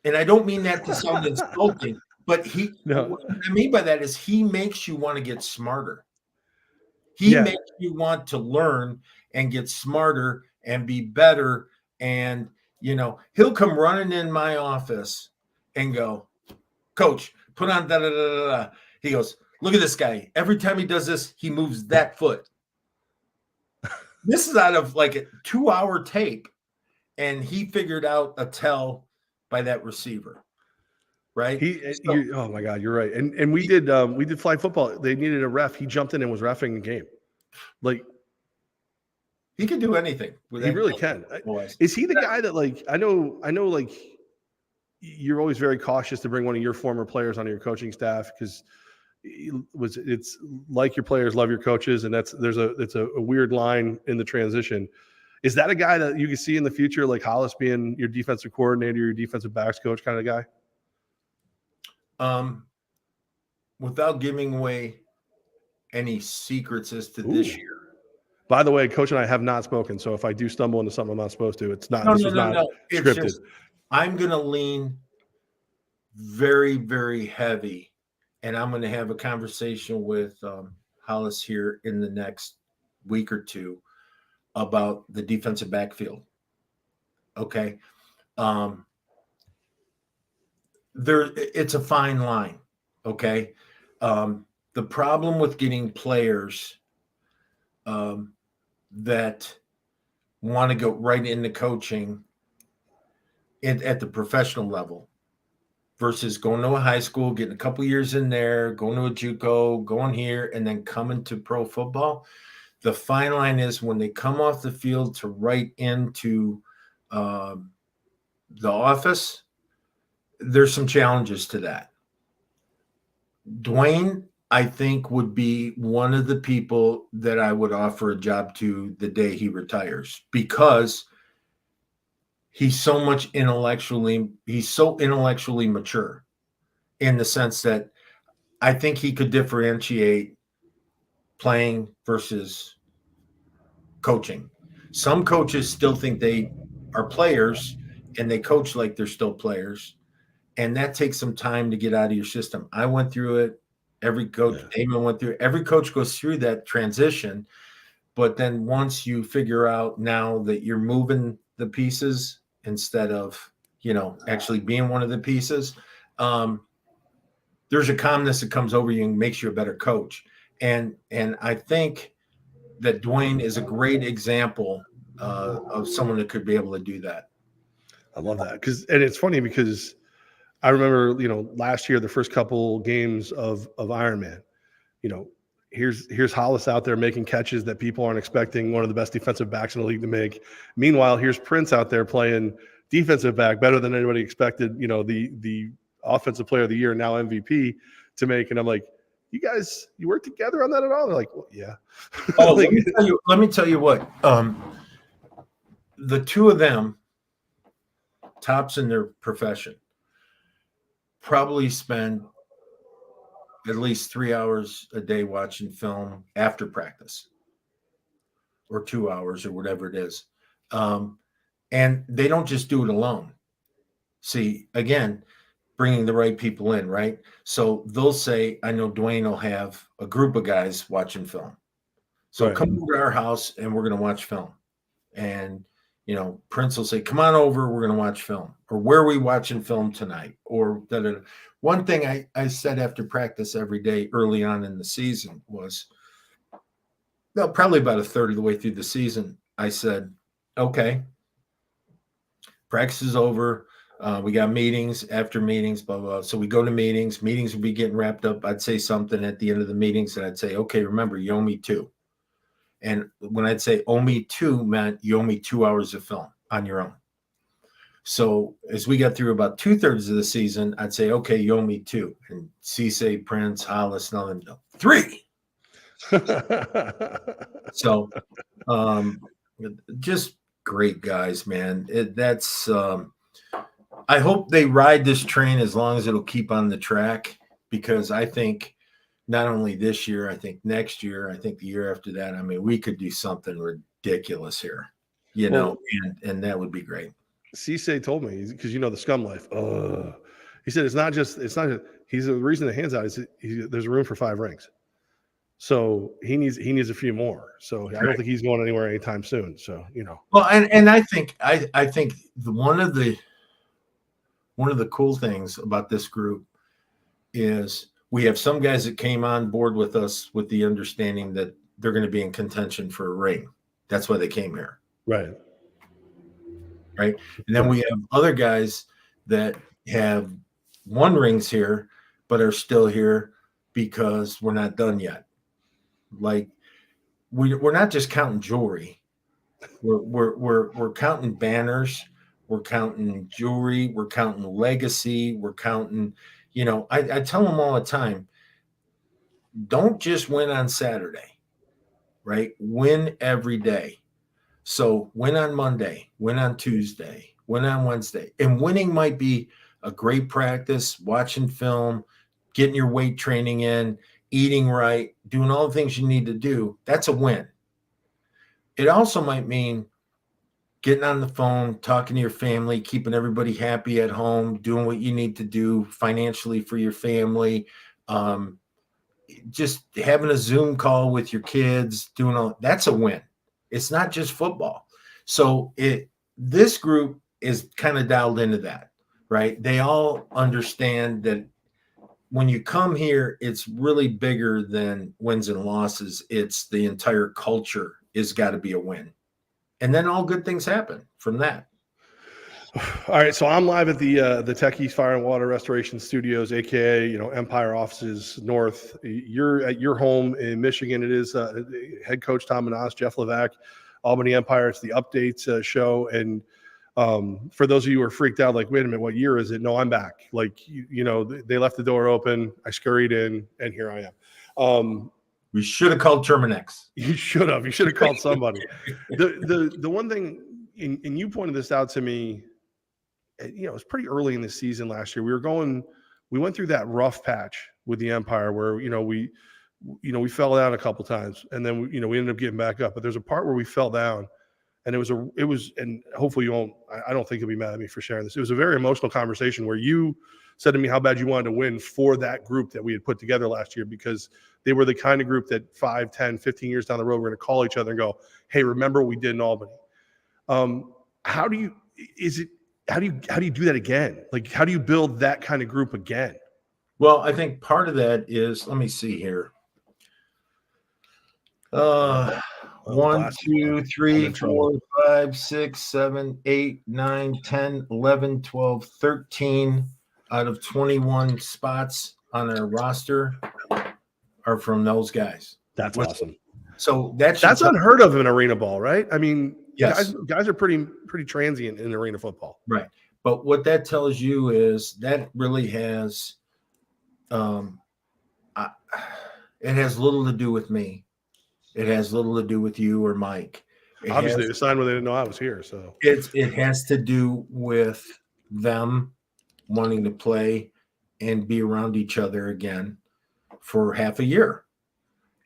And I don't mean that to sound insulting. But No. what I mean by that is he makes you want to get smarter. He Yeah. makes you want to learn and get smarter and be better. And, he'll come running in my office and go, Coach, put on da da da da da. He goes, look at this guy. Every time he does this, he moves that foot. This is out of like a 2-hour tape. And he figured out a tell by that receiver. Right. Oh my God, you're right. And we did flag football. They needed a ref. He jumped in and was reffing the game. Like, he can do anything. He really can. Is he the guy that, like, I know like you're always very cautious to bring one of your former players onto your coaching staff because it's like your players love your coaches, and it's a weird line in the transition. Is that a guy that you can see in the future, like Hollis being your defensive coordinator, your defensive backs coach kind of guy? Without giving away any secrets as to this year. By the way, Coach and I have not spoken, so if I do stumble into something I'm not supposed to, it's not. No. Scripted. It's just, I'm going to lean very, very heavy, and I'm going to have a conversation with Hollis here in the next week or two about the defensive backfield. Okay. It's a fine line. Okay. The problem with getting players that want to go right into coaching at the professional level versus going to a high school, getting a couple years in there, going to a JUCO, going here, and then coming to pro football. The fine line is when they come off the field to right into the office, there's some challenges to that. Dwayne, I think, would be one of the people that I would offer a job to the day he retires because he's so intellectually mature in the sense that I think he could differentiate playing versus coaching. Some coaches still think they are players and they coach like they're still players. And that takes some time to get out of your system. I went through it. Every coach, Damon went through it. Every coach goes through that transition. But then once you figure out now that you're moving the pieces instead of, actually being one of the pieces, there's a calmness that comes over you and makes you a better coach. And I think that Dwayne is a great example of someone that could be able to do that. I love that. And it's funny because I remember, last year, the first couple games of Ironman, here's Hollis out there making catches that people aren't expecting one of the best defensive backs in the league to make. Meanwhile, here's Prince out there playing defensive back better than anybody expected, the offensive player of the year, now MVP, to make. And I'm like, you guys, you work together on that at all? They're like, well, yeah. Oh, let me tell you what. The two of them, tops in their profession, probably spend at least 3 hours a day watching film after practice, or 2 hours, or whatever it is. And they don't just do it alone. See, again, bringing the right people in, right? So they'll say, I know Dwayne will have a group of guys watching film. So come over to our house and we're going to watch film. And, Prince will say, come on over, we're going to watch film. Or where are we watching film tonight? Or da-da-da. One thing I said after practice every day early on in the season was, probably about a third of the way through the season, I said, okay, practice is over. We got meetings after meetings, blah, blah, blah. So we go to meetings. Meetings would be getting wrapped up. I'd say something at the end of the meetings, and I'd say, okay, remember, you owe me 2. And when I'd say owe me 2 meant you owe me 2 hours of film on your own. So as we got through about 2/3 of the season, I'd say, okay, you owe me 2. And Cisse, Prince, Hollis, none of them, 3. So just great guys, man. I hope they ride this train as long as it'll keep on the track, because I think not only this year, I think next year, I think the year after that, I mean, we could do something ridiculous here, and that would be great. Cisse told me, because the scum life. He said it's not just The reason the hands out is there's room for 5 rings. So he needs a few more. So I don't think he's going anywhere anytime soon. So, Well, and I think one of the cool things about this group is we have some guys that came on board with us with the understanding that they're going to be in contention for a ring. That's why they came here. Right. And then we have other guys that have won rings here, but are still here because we're not done yet. Like we're not just counting jewelry. We're counting banners. We're counting jewelry. We're counting legacy. We're counting, I tell them all the time, don't just win on Saturday, right? Win every day. So win on Monday, win on Tuesday, win on Wednesday. And winning might be a great practice, watching film, getting your weight training in, eating right, doing all the things you need to do. That's a win. It also might mean getting on the phone, talking to your family, keeping everybody happy at home, doing what you need to do financially for your family, just having a Zoom call with your kids, doing all that's a win. It's not just football. So this group is kind of dialed into that, right? They all understand that when you come here, it's really bigger than wins and losses. It's the entire culture has got to be a win. And then all good things happen from that. All right, so I'm live at the Techies Fire and Water Restoration Studios, aka Empire Offices North. You're at your home in Michigan. It is Head Coach Tom Menas, Jeff Levack, Albany Empire. It's the updates show, and for those of you who are freaked out, like, wait a minute, what year is it? No, I'm back. Like they left the door open. I scurried in, and here I am. We should have called Terminex. You should have. You should have called somebody. The one thing, and you pointed this out to me. It was pretty early in the season last year. We went through that rough patch with the Empire where, we fell down a couple times, and then we ended up getting back up. But there's a part where we fell down, and it was, and hopefully I don't think you'll be mad at me for sharing this. It was a very emotional conversation where you said to me how bad you wanted to win for that group that we had put together last year, because they were the kind of group that 5, 10, 15 years down the road, we're going to call each other and go, hey, remember what we did in Albany? How do you do that again? Like, how do you build that kind of group again? Well, I think part of that is, let me see here. 1, 2, 3, 4, 5, 6, 7, 8, 9, 10, 11, 12, 13 out of 21 spots on our roster are from those guys. That's awesome. So that's unheard of in arena ball, right? I mean, yes, guys are pretty transient in arena football. Right. But what that tells you is that really has it has little to do with me. It has little to do with you or Mike. Obviously, they signed when they didn't know I was here. So it has to do with them wanting to play and be around each other again for half a year.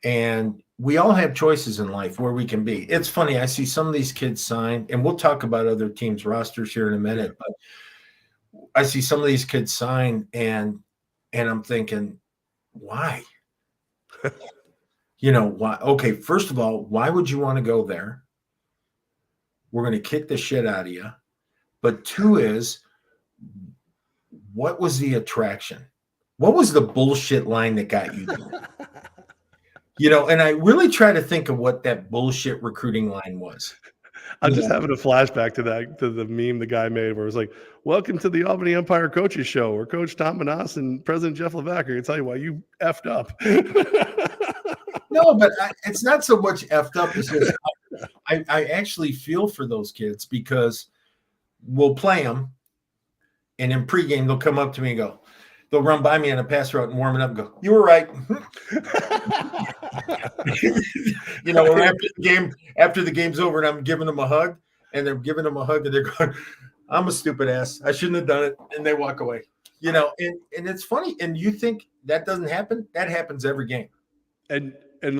And we all have choices in life where we can be. It's funny. I see some of these kids sign, and we'll talk about other teams' rosters here in a minute, but I see some of these kids sign, and I'm thinking, why? Why? Okay, first of all, why would you want to go there? We're going to kick the shit out of you. But 2 is, what was the attraction? What was the bullshit line that got you there? And I really try to think of what that bullshit recruiting line was. I'm just having a flashback to the meme the guy made where it was like, welcome to the Albany Empire Coaches Show, where Coach Tom Menas and President Jeff Levack are going to tell you why you effed up. No, but it's not so much effed up. It's just, I actually feel for those kids, because we'll play them, and in pregame, they'll come up to me and go, they'll run by me on a pass route and warm it up and go, you were right. Or after the game's over and I'm giving them a hug, and they're giving them a hug, and they're going, I'm a stupid ass. I shouldn't have done it. And they walk away, and it's funny. And you think that doesn't happen? That happens every game. And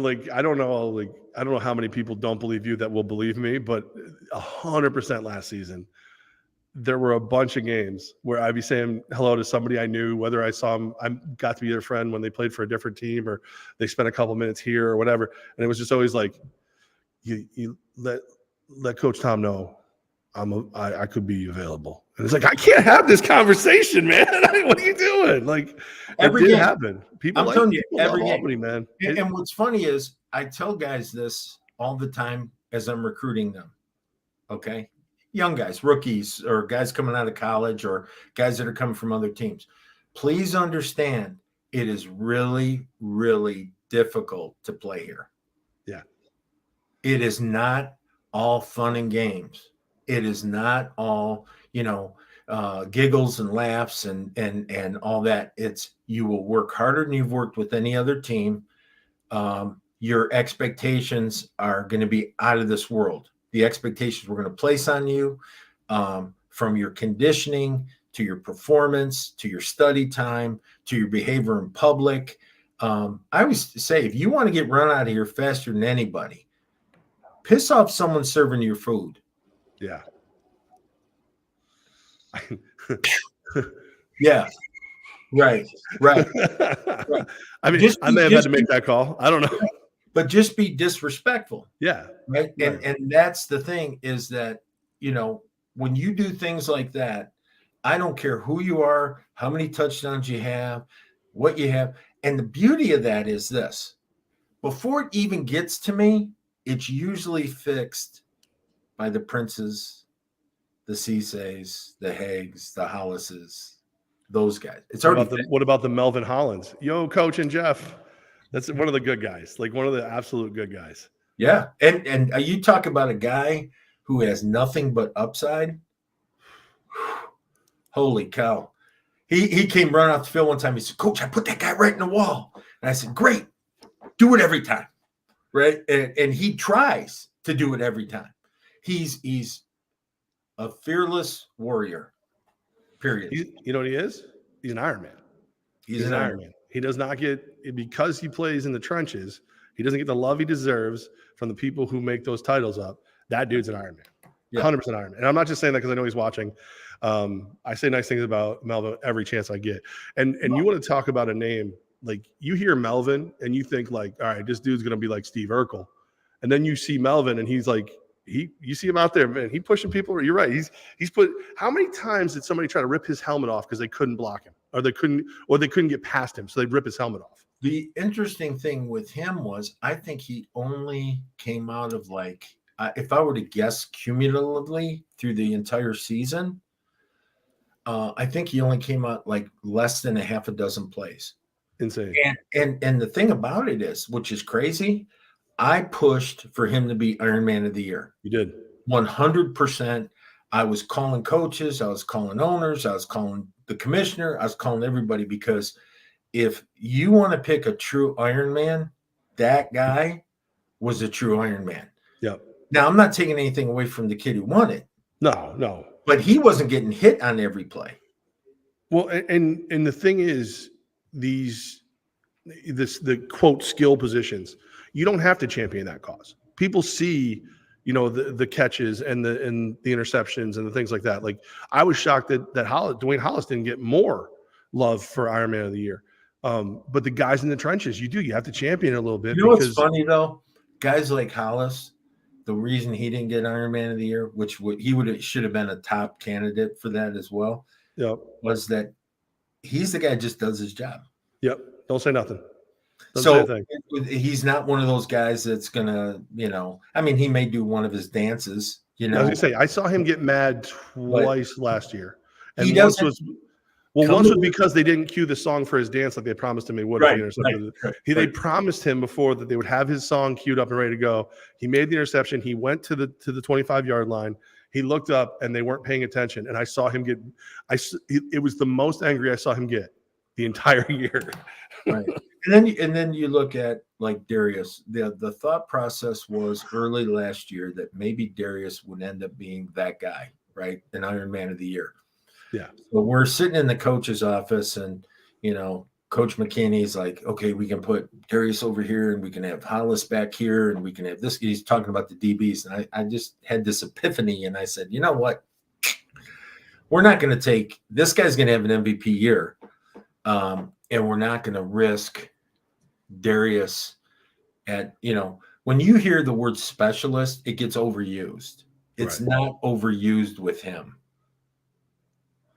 like, I don't know how many people don't believe you that will believe me, but 100% last season, there were a bunch of games where I'd be saying hello to somebody I knew, whether I saw them, I got to be their friend when they played for a different team or they spent a couple minutes here or whatever. And it was just always like, you let Coach Tom know I could be available. And it's like, I can't have this conversation, man. What are you doing? Like, Every it did game. happen. People, I'm telling you, people every love game. Albany, man. And what's funny is I tell guys this all the time as I'm recruiting them. Okay. Young guys, rookies, or guys coming out of college, or guys that are coming from other teams. Please understand, it is really, really difficult to play here. Yeah. It is not all fun and games. It is not all, giggles and laughs and all that. It's, you will work harder than you've worked with any other team. Your expectations are going to be out of this world. The expectations we're going to place on you, from your conditioning to your performance, to your study time, to your behavior in public. I always say, if you want to get run out of here faster than anybody, piss off someone serving your food. Yeah. Yeah. Right. I mean, I may have had to make that call. I don't know. But just be disrespectful. Yeah. Right. And that's the thing, is that, when you do things like that, I don't care who you are, how many touchdowns you have, what you have. And the beauty of that is this: before it even gets to me, it's usually fixed by the Princes, the Ceesays, the Hags, the Hollises, those guys. It's already what about the Melvin Hollands? Yo, Coach and Jeff. That's one of the good guys, like one of the absolute good guys. Yeah. And you talk about a guy who has nothing but upside. Holy cow. He came running off the field one time. He said, "Coach, I put that guy right in the wall." And I said, "Great. Do it every time." Right. And he tries to do it every time. He's a fearless warrior, period. You know what he is? He's an Iron Man. He's an Iron Man. He does not get, because he plays in the trenches, he doesn't get the love he deserves from the people who make those titles up. That dude's an Iron Man. Yeah. 100% Iron Man. And I'm not just saying that because I know he's watching. I say nice things about Melvin every chance I get. And you want to talk about a name, like you hear Melvin and you think like, all right, this dude's going to be like Steve Urkel. And then you see Melvin and he's like, you see him out there, man, he pushing people. You're right. He's put, how many times did somebody try to rip his helmet off because they couldn't block him or they couldn't get past him. So they'd rip his helmet off. The interesting thing with him was, I think he only came out of like, if I were to guess cumulatively through the entire season, I think he only came out like less than a half a dozen plays. Insane. And the thing about it is, which is crazy, I pushed for him to be Iron Man of the Year. You did. 100%. I was calling coaches. I was calling owners. I was calling the commissioner. I was calling everybody, because if you want to pick a true Iron Man, that guy was a true Iron Man. Yep. Now, I'm not taking anything away from the kid who won it. No. But he wasn't getting hit on every play. Well, and the thing is, the quote skill positions, you don't have to champion that cause. People see, the catches and the interceptions and the things like that. Like, I was shocked that Dwayne Hollis didn't get more love for Iron Man of the Year. But the guys in the trenches, you have to champion it a little bit. You know what's funny though? Guys like Hollis, the reason he didn't get Iron Man of the Year, which should have been a top candidate for that as well, was that he's the guy that just does his job. Yep. Don't say nothing. He's not one of those guys that's gonna, he may do one of his dances. I was gonna say, I saw him get mad twice last year, and once was because they didn't cue the song for his dance like they promised him they would. They promised him before that they would have his song queued up and ready to go. He made the interception. He went to the 25-yard line. He looked up and they weren't paying attention. And I saw him get. It was the most angry I saw him get the entire year. Right. And then you look at like Darius. The thought process was early last year that maybe Darius would end up being that guy, right? An Iron Man of the Year. Yeah. So we're sitting in the coach's office, and Coach McKinney's like, okay, we can put Darius over here, and we can have Hollis back here, and we can have this. He's talking about the DBs, and I just had this epiphany, and I said, you know what? we're not going to take this guy's going to have an MVP year, and we're not going to risk Darius at, when you hear the word specialist, it gets overused. It's Right. not overused with him.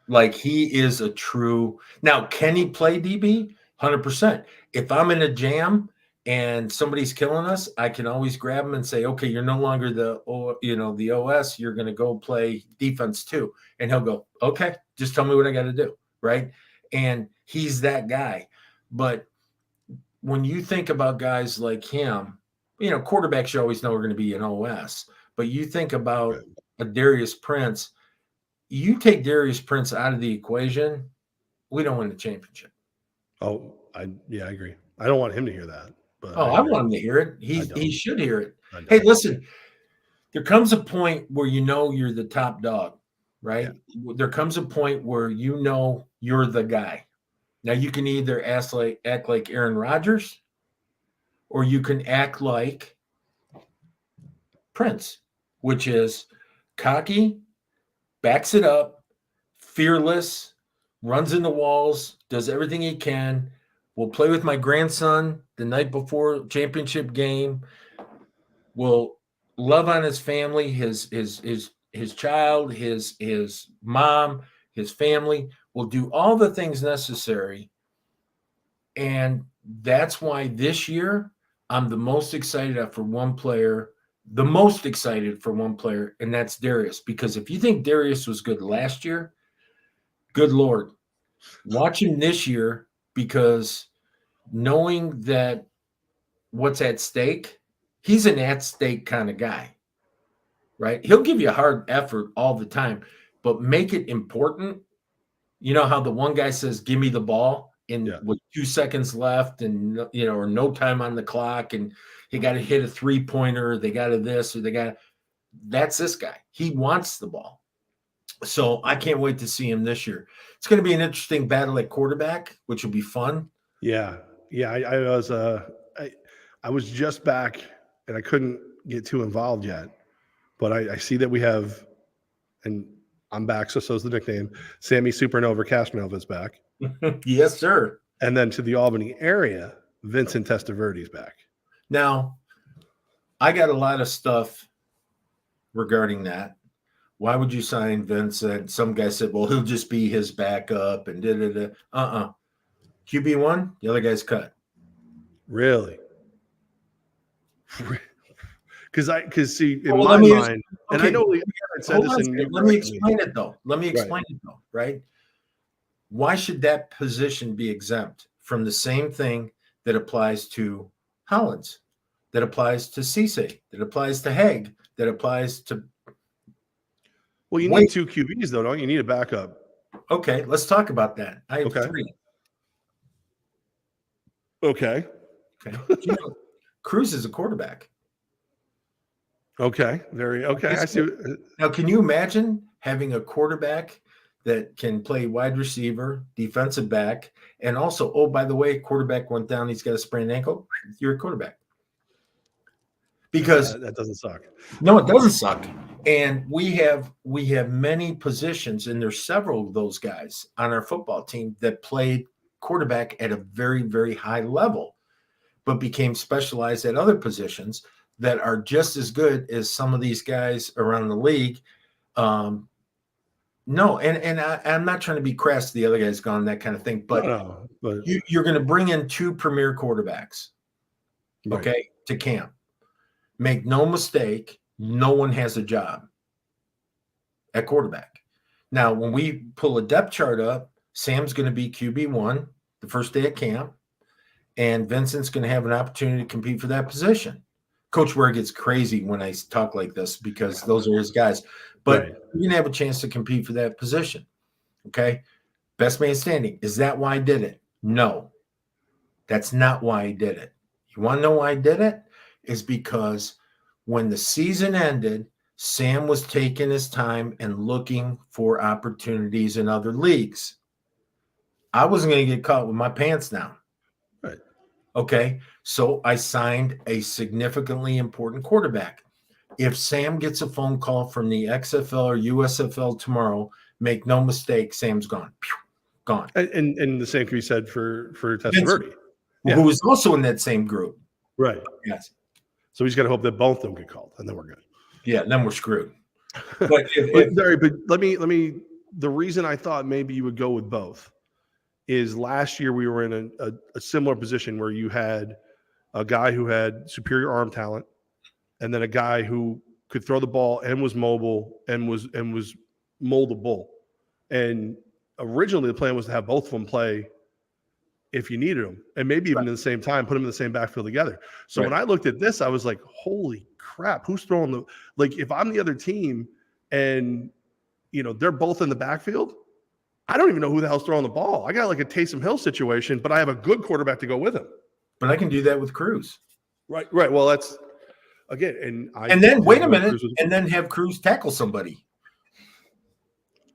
Like, he is a true. Now, can he play DB? 100%. If I'm in a jam and somebody's killing us, I can always grab him and say, okay, you're no longer the OS. You're going to go play defense too. And he'll go, okay, just tell me what I got to do. Right. And he's that guy. But when you think about guys like him, quarterbacks you always know are going to be an OS. But you think about a Darius Prince, you take Darius Prince out of the equation, we don't win the championship. Oh, I agree. I don't want him to hear that. But I want him to hear it. He should hear it. Hey, listen, there comes a point where you're the top dog, right? Yeah. There comes a point where you're the guy. Now, you can either act like Aaron Rodgers, or you can act like Prince, which is cocky, backs it up, fearless, runs in the walls, does everything he can, will play with my grandson the night before championship game, will love on his family, his child, his mom, his family, will do all the things necessary. And that's why this year I'm the most excited for one player, and that's Darius. Because if you think Darius was good last year, good Lord, watch him this year, because knowing that what's at stake, he's an at stake kind of guy, right? He'll give you a hard effort all the time, but make it important. You know how the one guy says, give me the ball with 2 seconds left and, or no time on the clock, and he got to hit a 3-pointer, they got to this, or that's this guy. He wants the ball. So I can't wait to see him this year. It's going to be an interesting battle at quarterback, which will be fun. Yeah. Yeah. I was just back and I couldn't get too involved yet, but I see that we have, and I'm back. So's the nickname. Sammy Supernova Cashmanova is back. Yes, sir. And then to the Albany area, Vincent Testaverde's back. Now, I got a lot of stuff regarding that. Why would you sign Vincent? Some guy said, well, he'll just be his backup and da-da-da. QB1, the other guy's cut. Really? Because see, in my mind, and I know we said this in. Let me explain it though. Right? Why should that position be exempt from the same thing that applies to Hollins, that applies to Cisse, that applies to Haig, that applies to? Well, you need 2 QBs though, don't you? Need a backup. Okay, let's talk about that. I have 3. Okay. Cruz is a quarterback. Okay. I see. Now, can you imagine having a quarterback that can play wide receiver, defensive back, and also, oh, by the way, quarterback went down, he's got a sprained ankle? You're a quarterback. Because that doesn't suck. No, it doesn't suck. And we have many positions, and there's several of those guys on our football team that played quarterback at a very, very high level, but became specialized at other positions that are just as good as some of these guys around the league. I'm not trying to be crass. The other guy's gone, that kind of thing. But, you're going to bring in 2 premier quarterbacks, okay, to camp. Make no mistake, no one has a job at quarterback. Now, when we pull a depth chart up, Sam's going to be QB1 the first day of camp, and Vincent's going to have an opportunity to compete for that position. Coach Ware gets crazy when I talk like this because those are his guys. But you're going to have a chance to compete for that position. Okay? Best man standing. Is that why I did it? No. That's not why I did it. You want to know why I did it? Is because when the season ended, Sam was taking his time and looking for opportunities in other leagues. I wasn't going to get caught with my pants down. Right. Okay. So I signed a significantly important quarterback. If Sam gets a phone call from the XFL or USFL tomorrow, Make no mistake, Sam's gone. Pew, gone. And the same can be said for Testaverde. Who was also in that same group. Right. Yes. So he's got to hope that both of them get called, and then we're good. Yeah, then we're screwed. But but let me. The reason I thought maybe you would go with both is last year we were in a similar position where you had a guy who had superior arm talent, and then a guy who could throw the ball and was mobile and was moldable. And originally the plan was to have both of them play if you needed them, and maybe even at the same time, put them in the same backfield together. So when I looked at this, I was like, holy crap, who's throwing the, like, if I'm the other team and, they're both in the backfield, I don't even know who the hell's throwing the ball. I got like a Taysom Hill situation, but I have a good quarterback to go with him. But I can do that with Cruz. Right. Well, that's, again, and then wait a minute, and then have Cruz tackle somebody.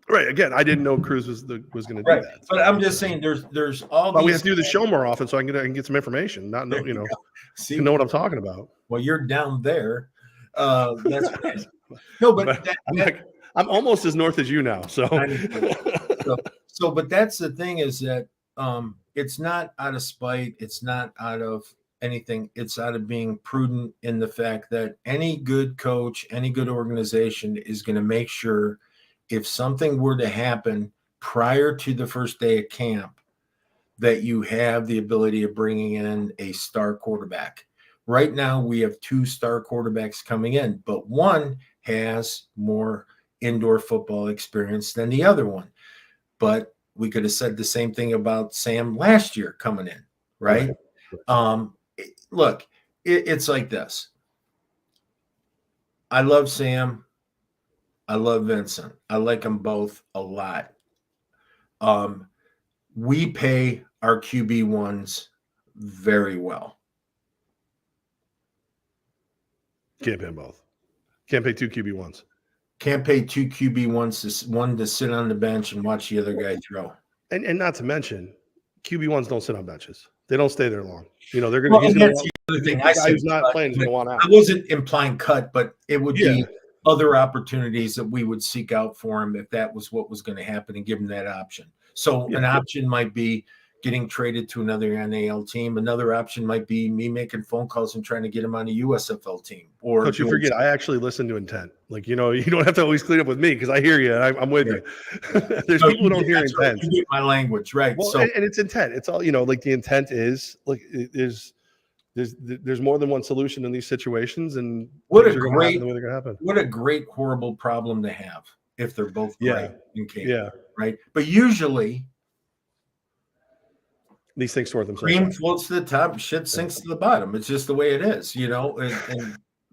Right. Again, I didn't know Cruz was going to do that. But I'm just saying, there's all. But we have to do the show more often, so I can get some information. Not know, See, know what I'm talking about. Well, you're down there. That's no, but I'm almost as north as you now. So, but that's the thing is that it's not out of spite. It's not out of anything. It's out of being prudent in the fact that any good coach, any good organization is going to make sure, if something were to happen prior to the first day of camp, that you have the ability of bringing in a star quarterback. Right now, we have 2 star quarterbacks coming in, but one has more indoor football experience than the other one. But we could have said the same thing about Sam last year coming in, right? Look, it's like this. I love Sam. I love Vincent. I like them both a lot. We pay our QB1s very well. Can't pay them both. Can't pay 2 QB1s. Can't pay 2 QB1s, one to sit on the bench and watch the other guy throw. And not to mention, QB1s don't sit on benches. They don't stay there long. They're going to. Well, that's the other thing. The guy who's not playing is going to want out. I wasn't implying cut, but it would be other opportunities that we would seek out for him if that was what was going to happen, and give him that option. So an option might be getting traded to another NAL team. Another option might be me making phone calls and trying to get him on a USFL team. Or Coach, you forget, I actually listen to intent. Like, you don't have to always clean up with me because I hear you. And I'm with you. There's people who don't hear intent. Right. You get my language, right? Well, and it's intent. It's all, like the intent is like there's more than one solution in these situations, and what a great horrible problem to have if they're both great in camp, right? But usually these things sort themselves. Cream floats to the top, shit sinks to the bottom. It's just the way it is,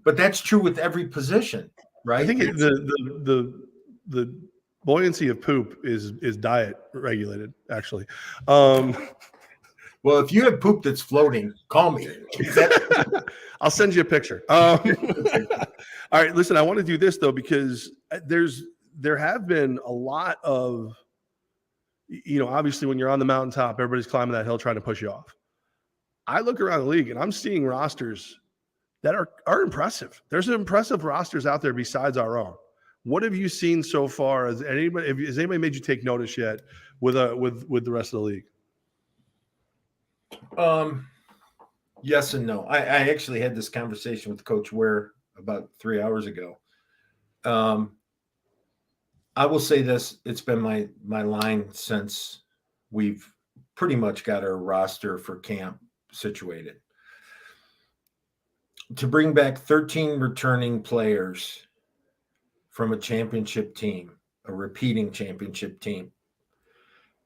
but that's true with every position, right? I think the buoyancy of poop is diet regulated, actually. Well, if you have poop that's floating, call me. I'll send you a picture. All right, listen, I want to do this though, because there have been a lot of, obviously when you're on the mountaintop, everybody's climbing that hill trying to push you off. I look around the league and I'm seeing rosters that are impressive. There's some impressive rosters out there besides our own. What have you seen so far? Has anybody made you take notice yet with the rest of the league? Yes and no. I actually had this conversation with Coach Ware about 3 hours ago. I will say this: it's been my line since we've pretty much got our roster for camp situated. To bring back 13 returning players from a championship team, a repeating championship team,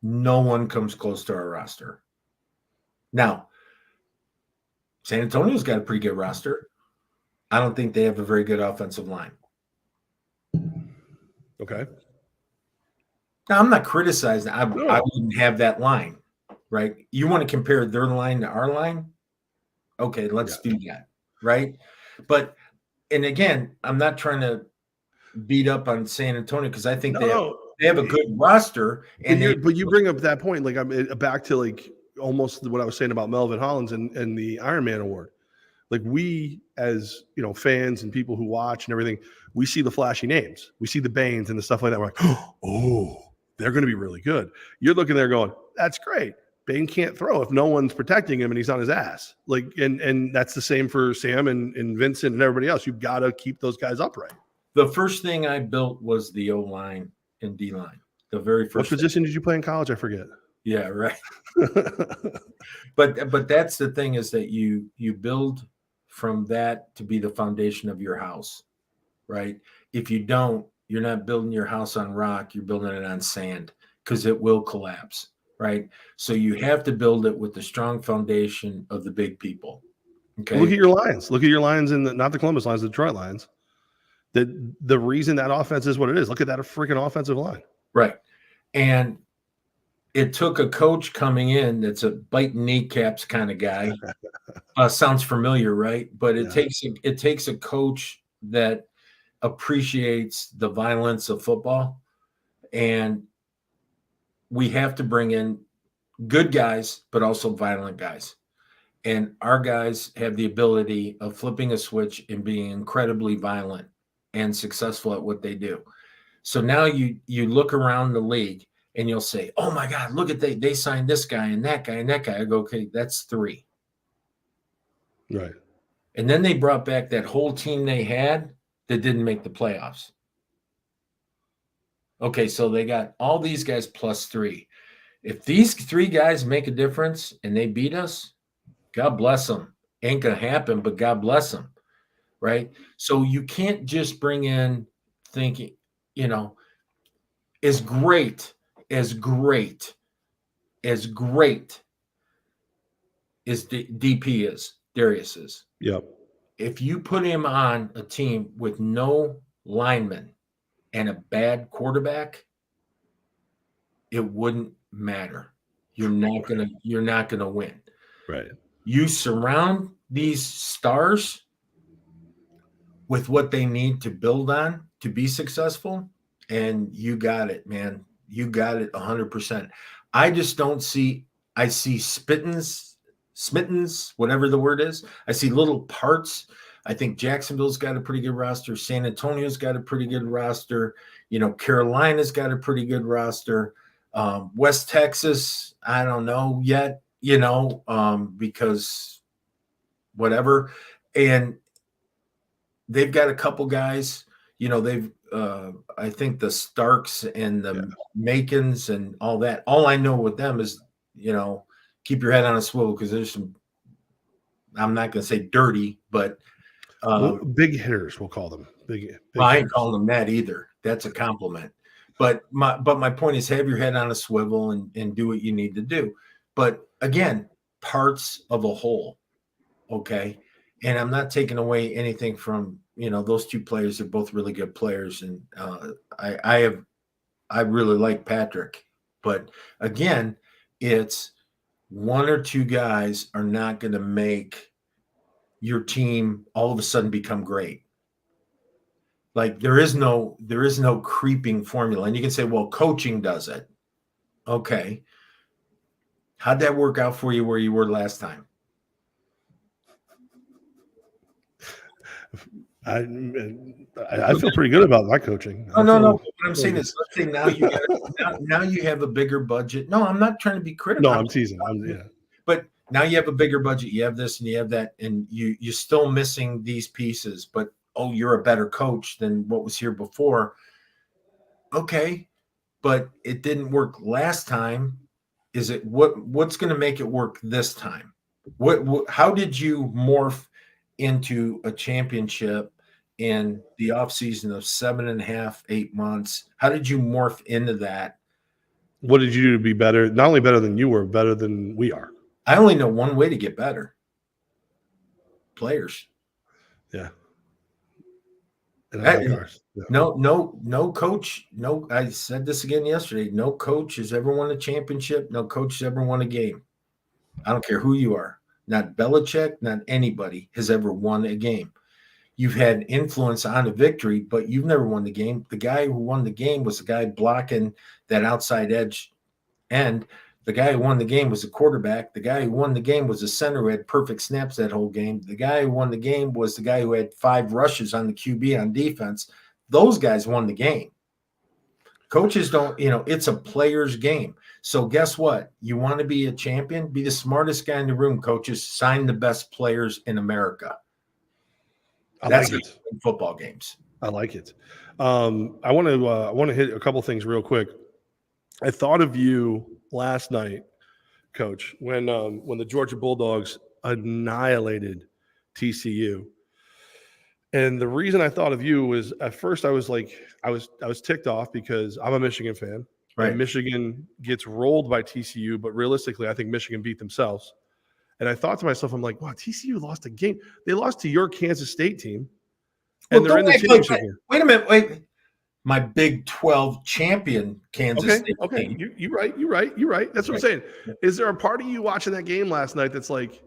no one comes close to our roster. Now, San Antonio's got a pretty good roster. I don't think they have a very good offensive line. Okay. Now, I'm not criticizing. I wouldn't have that line, right? You want to compare their line to our line? Okay, let's do that, right? And again, I'm not trying to beat up on San Antonio because I think they have a good roster. But you bring up that point, like I'm back to like almost what I was saying about Melvin Hollins and the Ironman Award. Like we, as fans and people who watch and everything, we see the flashy names, we see the Baines and the stuff like that. We're like, oh, they're going to be really good. You're looking there going, that's great. Bain can't throw if no one's protecting him and he's on his ass. Like, and that's the same for Sam and Vincent and everybody else. You've got to keep those guys upright. The first thing I built was the O-line and D-line. The very first. What position did you play in college? I forget. Yeah, right. But that's the thing, is that you build from that to be the foundation of your house, right? If you don't, you're not building your house on rock, you're building it on sand, because it will collapse, right? So you have to build it with the strong foundation of the big people. Okay. Look at your Lions. Look at your Lions not the Columbus Lions, the Detroit Lions. The reason that offense is what it is. Look at that freaking offensive line. Right. And it took a coach coming in that's a biting kneecaps kind of guy. Sounds familiar, right? But it takes a coach that appreciates the violence of football, and we have to bring in good guys, but also violent guys. And our guys have the ability of flipping a switch and being incredibly violent and successful at what they do. So now you look around the league and you'll say, oh my God, look at they signed this guy and that guy and that guy. I go, okay, that's 3. Right. And then they brought back that whole team they had that didn't make the playoffs. Okay, so they got all these guys plus 3. If these 3 guys make a difference and they beat us, God bless them. Ain't going to happen, but God bless them, right? So you can't just bring in thinking, as great as the DP is, Darius is. Yep. If you put him on a team with no linemen and a bad quarterback, it wouldn't matter. You're not gonna win. Right. You surround these stars with what they need to build on to be successful, and you got it, man. You got it 100%. I just don't see. I see smittens, whatever the word is. I see little parts. I think Jacksonville's got a pretty good roster. San Antonio's got a pretty good roster. Carolina's got a pretty good roster. West Texas, I don't know yet, because whatever. And they've got a couple guys, I think the Starks and the Makins and all that. All I know with them is, keep your head on a swivel, because there's some, I'm not going to say dirty, but big hitters, we'll call them. Big I ain't calling them that either. That's a compliment. But my point is, have your head on a swivel and do what you need to do. But again, parts of a whole, okay? And I'm not taking away anything from, those 2 players. They're both really good players. And I really like Patrick. But again, it's 1 or 2 guys are not going to make your team all of a sudden become great. Like there is no creeping formula. And you can say, well, coaching does it. Okay. How'd that work out for you where you were last time? I feel pretty good about my coaching. No. What I'm saying is, let's say now you have a bigger budget. No, I'm not trying to be critical. No, I'm teasing. But now you have a bigger budget. You have this and you have that, and you're still missing these pieces. But you're a better coach than what was here before. Okay, but it didn't work last time. Is it what's going to make it work this time? How did you morph into a championship in the offseason of 7.5, 8 months? How did you morph into that? What did you do to be better? Not only better than you were, better than we are. I only know one way to get better. Players. Yeah. No coach. No, I said this again yesterday. No coach has ever won a championship. No coach has ever won a game. I don't care who you are. Not Belichick, not anybody has ever won a game. You've had influence on a victory, but you've never won the game. The guy who won the game was the guy blocking that outside edge end. The guy who won the game was the quarterback. The guy who won the game was the center who had perfect snaps that whole game. The guy who won the game was the guy who had 5 rushes on the QB on defense. Those guys won the game. Coaches don't, it's a player's game. So guess what? You want to be a champion? Be the smartest guy in the room, coaches. Sign the best players in America. That's like it. In football games. I like it. I want to hit a couple things real quick. I thought of you last night, Coach, when the Georgia Bulldogs annihilated TCU. And the reason I thought of you was at first I was like, I was ticked off because I'm a Michigan fan. Right. And Michigan gets rolled by TCU, but realistically, I think Michigan beat themselves. And I thought to myself, I'm like, wow, TCU lost a game. They lost to your Kansas State team. And they're in the championship game. Wait a minute. Wait. My Big 12 champion Kansas State okay. team. You're right. That's what I'm saying. Is there a part of you watching that game last night that's like,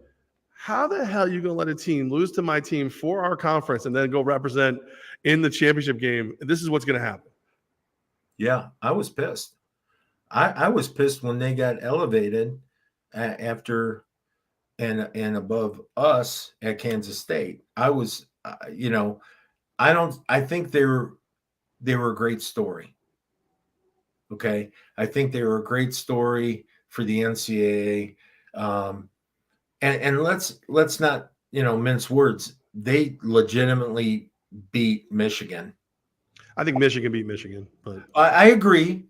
how the hell are you going to let a team lose to my team for our conference and then go represent in the championship game? This is what's going to happen. Yeah, I was pissed. I was pissed when they got elevated after and above us at Kansas State. I was, I think they were a great story. Okay. I think they were a great story for the NCAA. And let's not, mince words. They legitimately beat Michigan. I think Michigan beat Michigan, but I agree.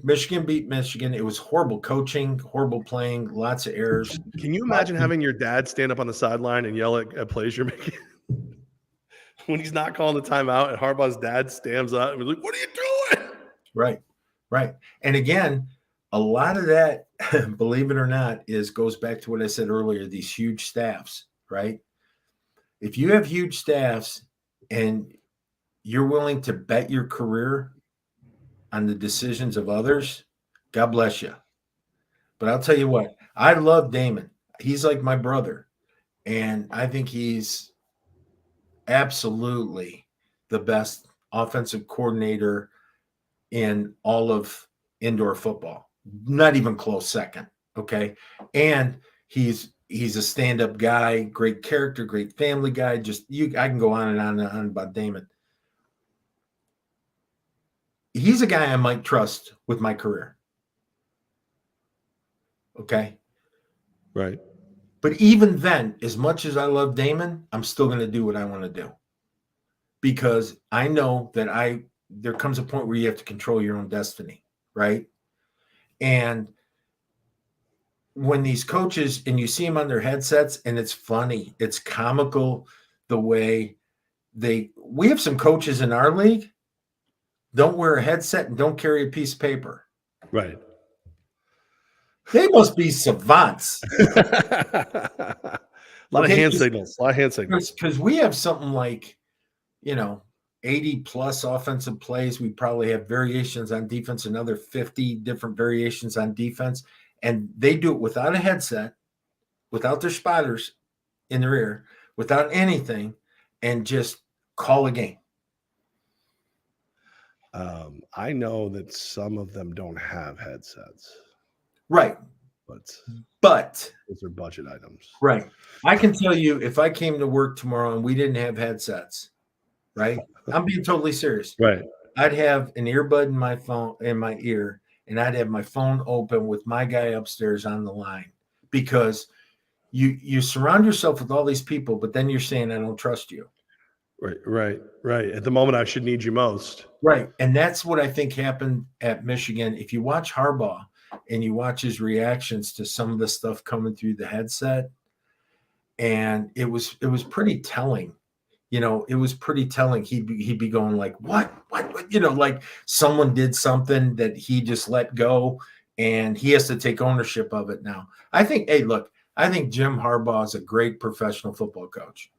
Michigan beat Michigan. It was horrible coaching, horrible playing, lots of errors. Can you imagine having your dad stand up on the sideline and yell at plays you're making? When he's not calling the timeout and Harbaugh's dad stands up and was like, "What are you doing?" Right. And again, a lot of that, believe it or not, goes back to what I said earlier, these huge staffs, right? If you have huge staffs and you're willing to bet your career on the decisions of others, God bless you. But I'll tell you what, I love Damon. He's like my brother. And I think he's absolutely the best offensive coordinator in all of indoor football. Not even close second. Okay. And he's a stand-up guy, great character, great family guy. I can go on and on and on about Damon. He's a guy I might trust with my career. Okay. Right. But even then, as much as I love Damon, I'm still going to do what I want to do. Because I know that there comes a point where you have to control your own destiny, right? And when these coaches, and you see them on their headsets, and it's funny, it's comical the way we have some coaches in our league don't wear a headset and don't carry a piece of paper. Right. They must be savants. A lot of hand signals. Because we have something like, 80 plus offensive plays. We probably have variations on defense, another 50 different variations on defense. And they do it without a headset, without their spotters in their ear, without anything, and just call a game. I know that some of them don't have headsets. Right. But those are budget items. Right. I can tell you, if I came to work tomorrow and we didn't have headsets, right? I'm being totally serious. Right. I'd have an earbud in my phone, in my ear, and I'd have my phone open with my guy upstairs on the line, because you surround yourself with all these people, but then you're saying, I don't trust you. Right. At the moment I should need you most. Right. And that's what I think happened at Michigan. If you watch Harbaugh and you watch his reactions to some of the stuff coming through the headset, and it was pretty telling. It was pretty telling. He'd be going like, what? Like someone did something that he just let go, and he has to take ownership of it now. I think Jim Harbaugh is a great professional football coach.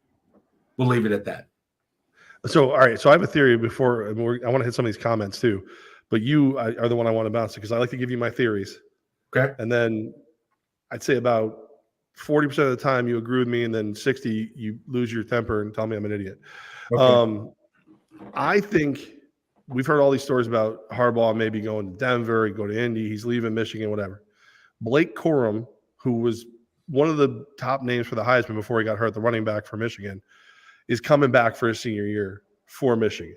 We'll leave it at that. So, all right. So I have a theory before I want to hit some of these comments too, but you are the one I want to bounce to, because I like to give you my theories. Okay. And then I'd say about 40% of the time you agree with me, and then 60 you lose your temper and tell me I'm an idiot. Okay. I think we've heard all these stories about Harbaugh maybe going to Denver, he go to Indy, he's leaving Michigan, whatever. Blake Corum, who was one of the top names for the Heisman before he got hurt, the running back for Michigan, is coming back for his senior year for Michigan.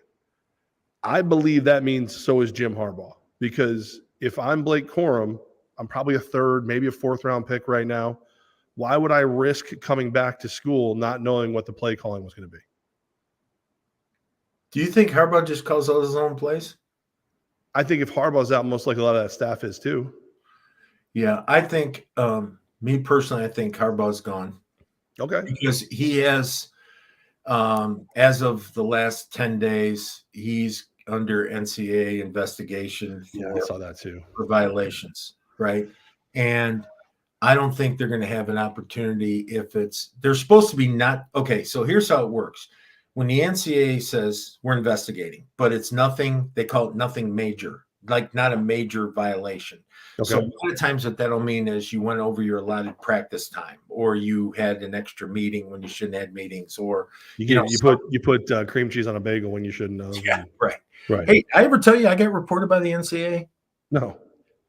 I believe that means so is Jim Harbaugh, because if I'm Blake Corum, I'm probably a third, maybe a fourth round pick right now. Why would I risk coming back to school not knowing what the play calling was going to be? Do you think Harbaugh just calls all his own plays? I think if Harbaugh's out, most likely a lot of that staff is too. Yeah, I think, me personally, I think Harbaugh's gone. Okay. Because he has, as of the last 10 days, he's under NCAA investigation I saw that too. for violations, right? And I don't think they're going to have an opportunity if they're supposed to be not. Okay, so here's how it works. When the NCAA says we're investigating, but it's nothing, they call it nothing major, like not a major violation. Okay. So a lot of times what that'll mean is you went over your allotted practice time, or you had an extra meeting when you shouldn't have meetings, or you put cream cheese on a bagel when you shouldn't have. Yeah, right. Right. Hey, I ever tell you I got reported by the NCAA? No.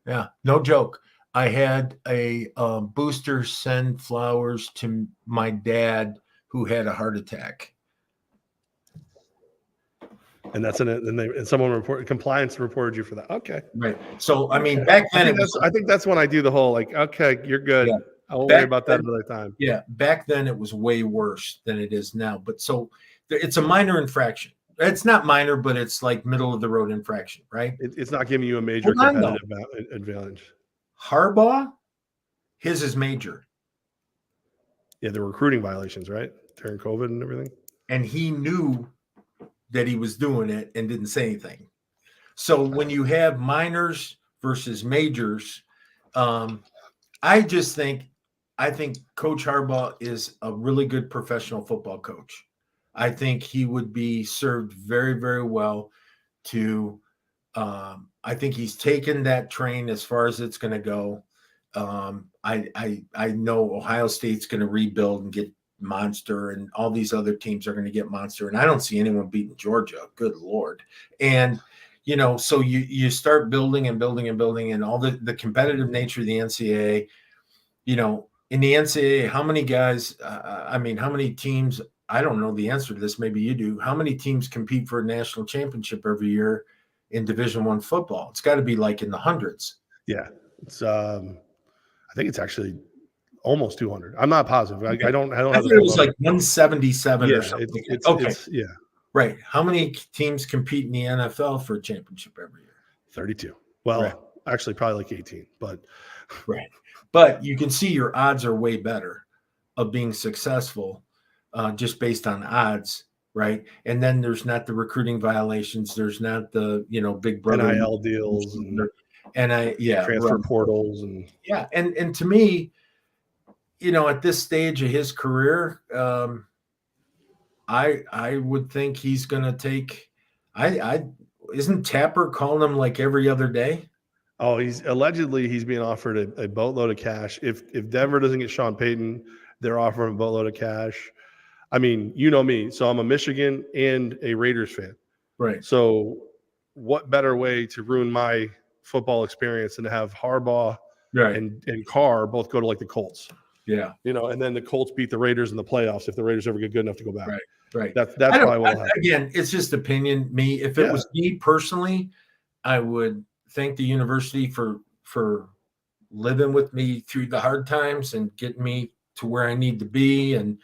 Yeah, no joke. I had a booster send flowers to my dad who had a heart attack. And that's in it. And someone reported compliance reported you for that. Okay. Right. So I mean, back then I think that's when I do the whole like, okay, you're good. Yeah. I won't worry about that another time. Yeah. Back then it was way worse than it is now. But so it's a minor infraction. It's not minor, but it's like middle of the road infraction, right? It's not giving you a major competitive advantage. Harbaugh, his is major. Yeah, the recruiting violations, right? During COVID and everything. And he knew that he was doing it and didn't say anything. So when you have minors versus majors, I think Coach Harbaugh is a really good professional football coach. I think he would be served very, very well to I think he's taken that train as far as it's going to go. I know Ohio State's going to rebuild and get monster, and all these other teams are going to get monster, and I don't see anyone beating Georgia. Good Lord. And so you start building and building and building, and all the competitive nature of the NCAA. In the NCAA, how many guys, how many teams, I don't know the answer to this, maybe you do, how many teams compete for a national championship every year in Division I football? It's got to be like in the hundreds. Yeah. It's I think it's actually almost 200. I'm not positive. Okay. I don't I thought it was like 177 or something. Yeah. Right. How many teams compete in the NFL for a championship every year? 32. Well, actually probably like 18, but right. But you can see your odds are way better of being successful just based on odds, right? And then there's not the recruiting violations. There's not the, big brother NIL deals and transfer portals and and to me, at this stage of his career, I would think he's going to take. Isn't Tapper calling him like every other day? Oh, he's being offered a boatload of cash. If Denver doesn't get Sean Payton, they're offering a boatload of cash. I mean, you know me, so I'm a Michigan and a Raiders fan. Right. So, what better way to ruin my football experience than to have Harbaugh and Carr both go to like the Colts? Yeah. And then the Colts beat the Raiders in the playoffs if the Raiders ever get good enough to go back. Right. That's probably what will happen. Again, it's just opinion. If it was me personally, I would thank the university for living with me through the hard times and getting me to where I need to be and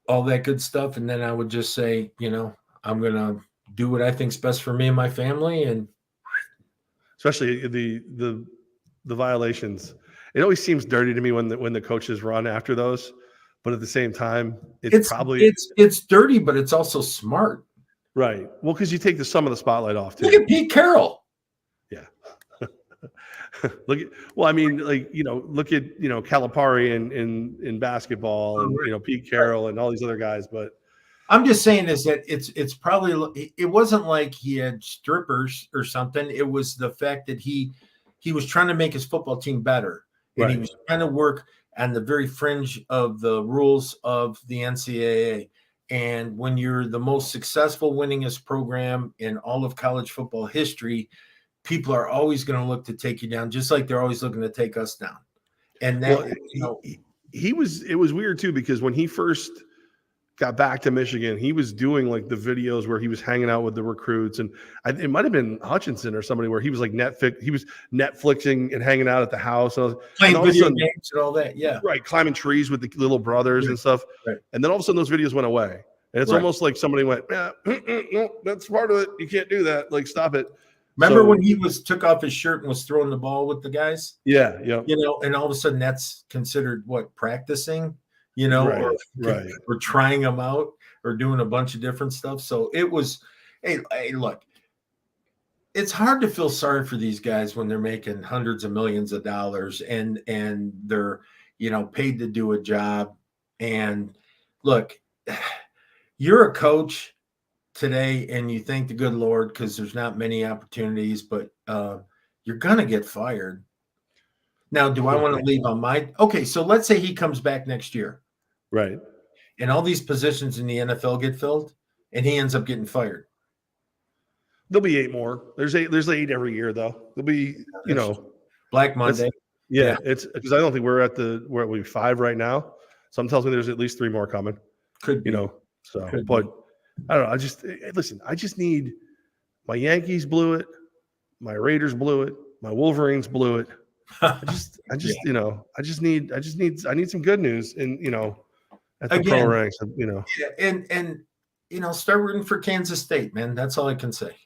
all that good stuff. And then I would just say, I'm going to do what I think's best for me and my family. And especially the violations. It always seems dirty to me when the coaches run after those, but at the same time, it's probably dirty, but it's also smart. Right. Well, because you take some of the spotlight off too. Look at Pete Carroll. Yeah. Look at Calipari in basketball and Pete Carroll and all these other guys. But I'm just saying is that it's probably, it wasn't like he had strippers or something. It was the fact that he was trying to make his football team better. And he was trying to work on the very fringe of the rules of the NCAA. And when you're the most successful, winningest program in all of college football history, people are always going to look to take you down, just like they're always looking to take us down. And that, well, it was weird too, because when he first got back to Michigan, he was doing like the videos where he was hanging out with the recruits, and it might have been Hutchinson or somebody where he was like Netflixing and hanging out at the house, and playing video games and all that. Yeah. Right. Climbing trees with the little brothers and stuff. Right. And then all of a sudden those videos went away. And it's almost like somebody went, yeah, no, that's part of it. You can't do that. Like, stop it. Remember when he took off his shirt and was throwing the ball with the guys? Yeah. Yeah. You know, and all of a sudden that's considered what, practicing, you know, or trying them out or doing a bunch of different stuff. So it was, hey, look, it's hard to feel sorry for these guys when they're making hundreds of millions of dollars and they're, you know, paid to do a job. And look, you're a coach today and you thank the good Lord because there's not many opportunities, but you're going to get fired. Now, do I want to leave on okay, so let's say he comes back next year. Right. And all these positions in the NFL get filled and he ends up getting fired. There'll be 8 more. There's 8 every year though. There'll be, you know, Black Monday. Yeah. It's because I don't think we're at 5 right now. Some tells me there's at least 3 more coming. Could be. You know, so, but I don't know. I just need, my Yankees blew it. My Raiders blew it. My Wolverines blew it. I need some good news and, you know, at the pro ranks, you know. Yeah, and you know, start rooting for Kansas State, man. That's all I can say.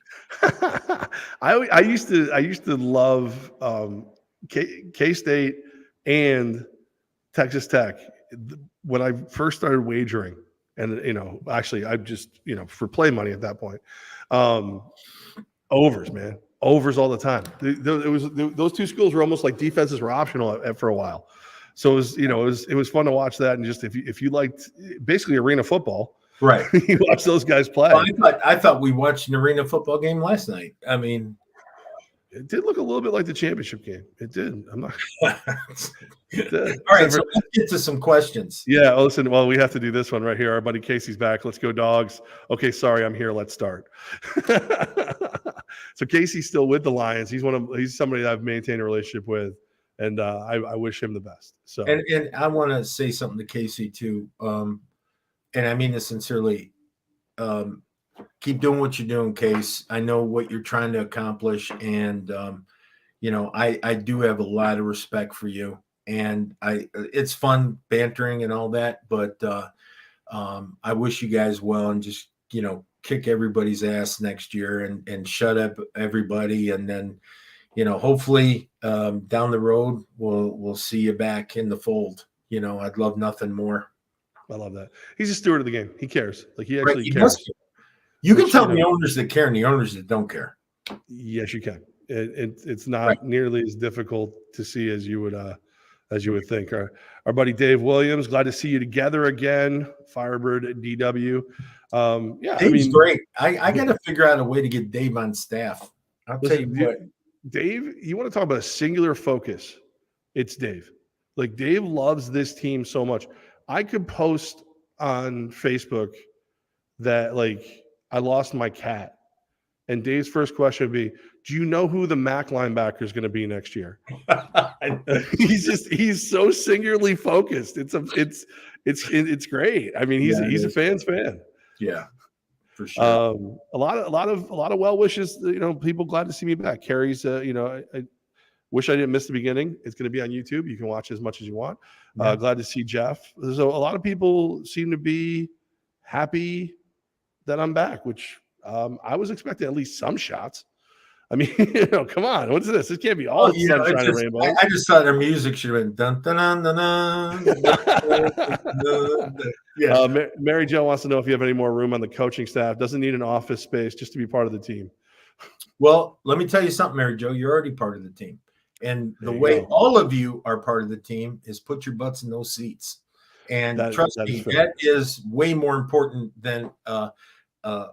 I used to love K-State and Texas Tech when I first started wagering. And, you know, actually, I just, you know, for play money at that point, overs, man, overs all the time. Those 2 schools were almost like defenses were optional for a while. So it was, you know, it was fun to watch that. And just if you liked basically arena football, right, you watch those guys play. Well, I thought we watched an arena football game last night. I mean, it did look a little bit like the championship game. It did. I'm not. It did. All right, so let's get to some questions. Yeah, listen. Well, we have to do this one right here. Our buddy Casey's back. Let's go, Dogs. Okay, sorry, I'm here. Let's start. So Casey's still with the Lions. He's somebody that I've maintained a relationship with, and I wish him the best. So, and I want to say something to Casey too, and I mean this sincerely. Keep doing what you're doing, Case. I know what you're trying to accomplish, and you know, I do have a lot of respect for you, and it's fun bantering and all that, but I wish you guys well, and just, you know, kick everybody's ass next year and shut up everybody, and then, you know, hopefully down the road we'll see you back in the fold. You know, I'd love nothing more. I love that. He's a steward of the game. He cares. Like, he actually cares. You can tell the owners that care and the owners that don't care. Yes, you can. It's not nearly as difficult to see as you would think. Our buddy Dave Williams, glad to see you together again. Firebird at DW. Yeah, Dave's great. I got to figure out a way to get Dave on staff. I'll tell you what. Dave, you want to talk about a singular focus? It's Dave. Like, Dave loves this team so much. I could post on Facebook that, like, I lost my cat, and Dave's first question would be, do you know who the MAC linebacker is going to be next year? he's so singularly focused. It's great. I mean, he's a fan's fan. Yeah, for sure. A lot of well wishes. You know, people glad to see me back. Carrie's, you know, I wish I didn't miss the beginning. It's going to be on YouTube. You can watch as much as you want. Glad to see Jeff. So a lot of people seem to be happy that I'm back, which I was expecting at least some shots. I mean, you know, come on, what's this? This can't be all sunshine and rainbows. I just thought our music should have been dun dun dun dun dun. Yeah. Mary Jo wants to know if you have any more room on the coaching staff. Doesn't need an office space just to be part of the team. Well, let me tell you something, Mary Jo. You're already part of the team, and the way all of you are part of the team is put your butts in those seats. And trust me, that is way more important than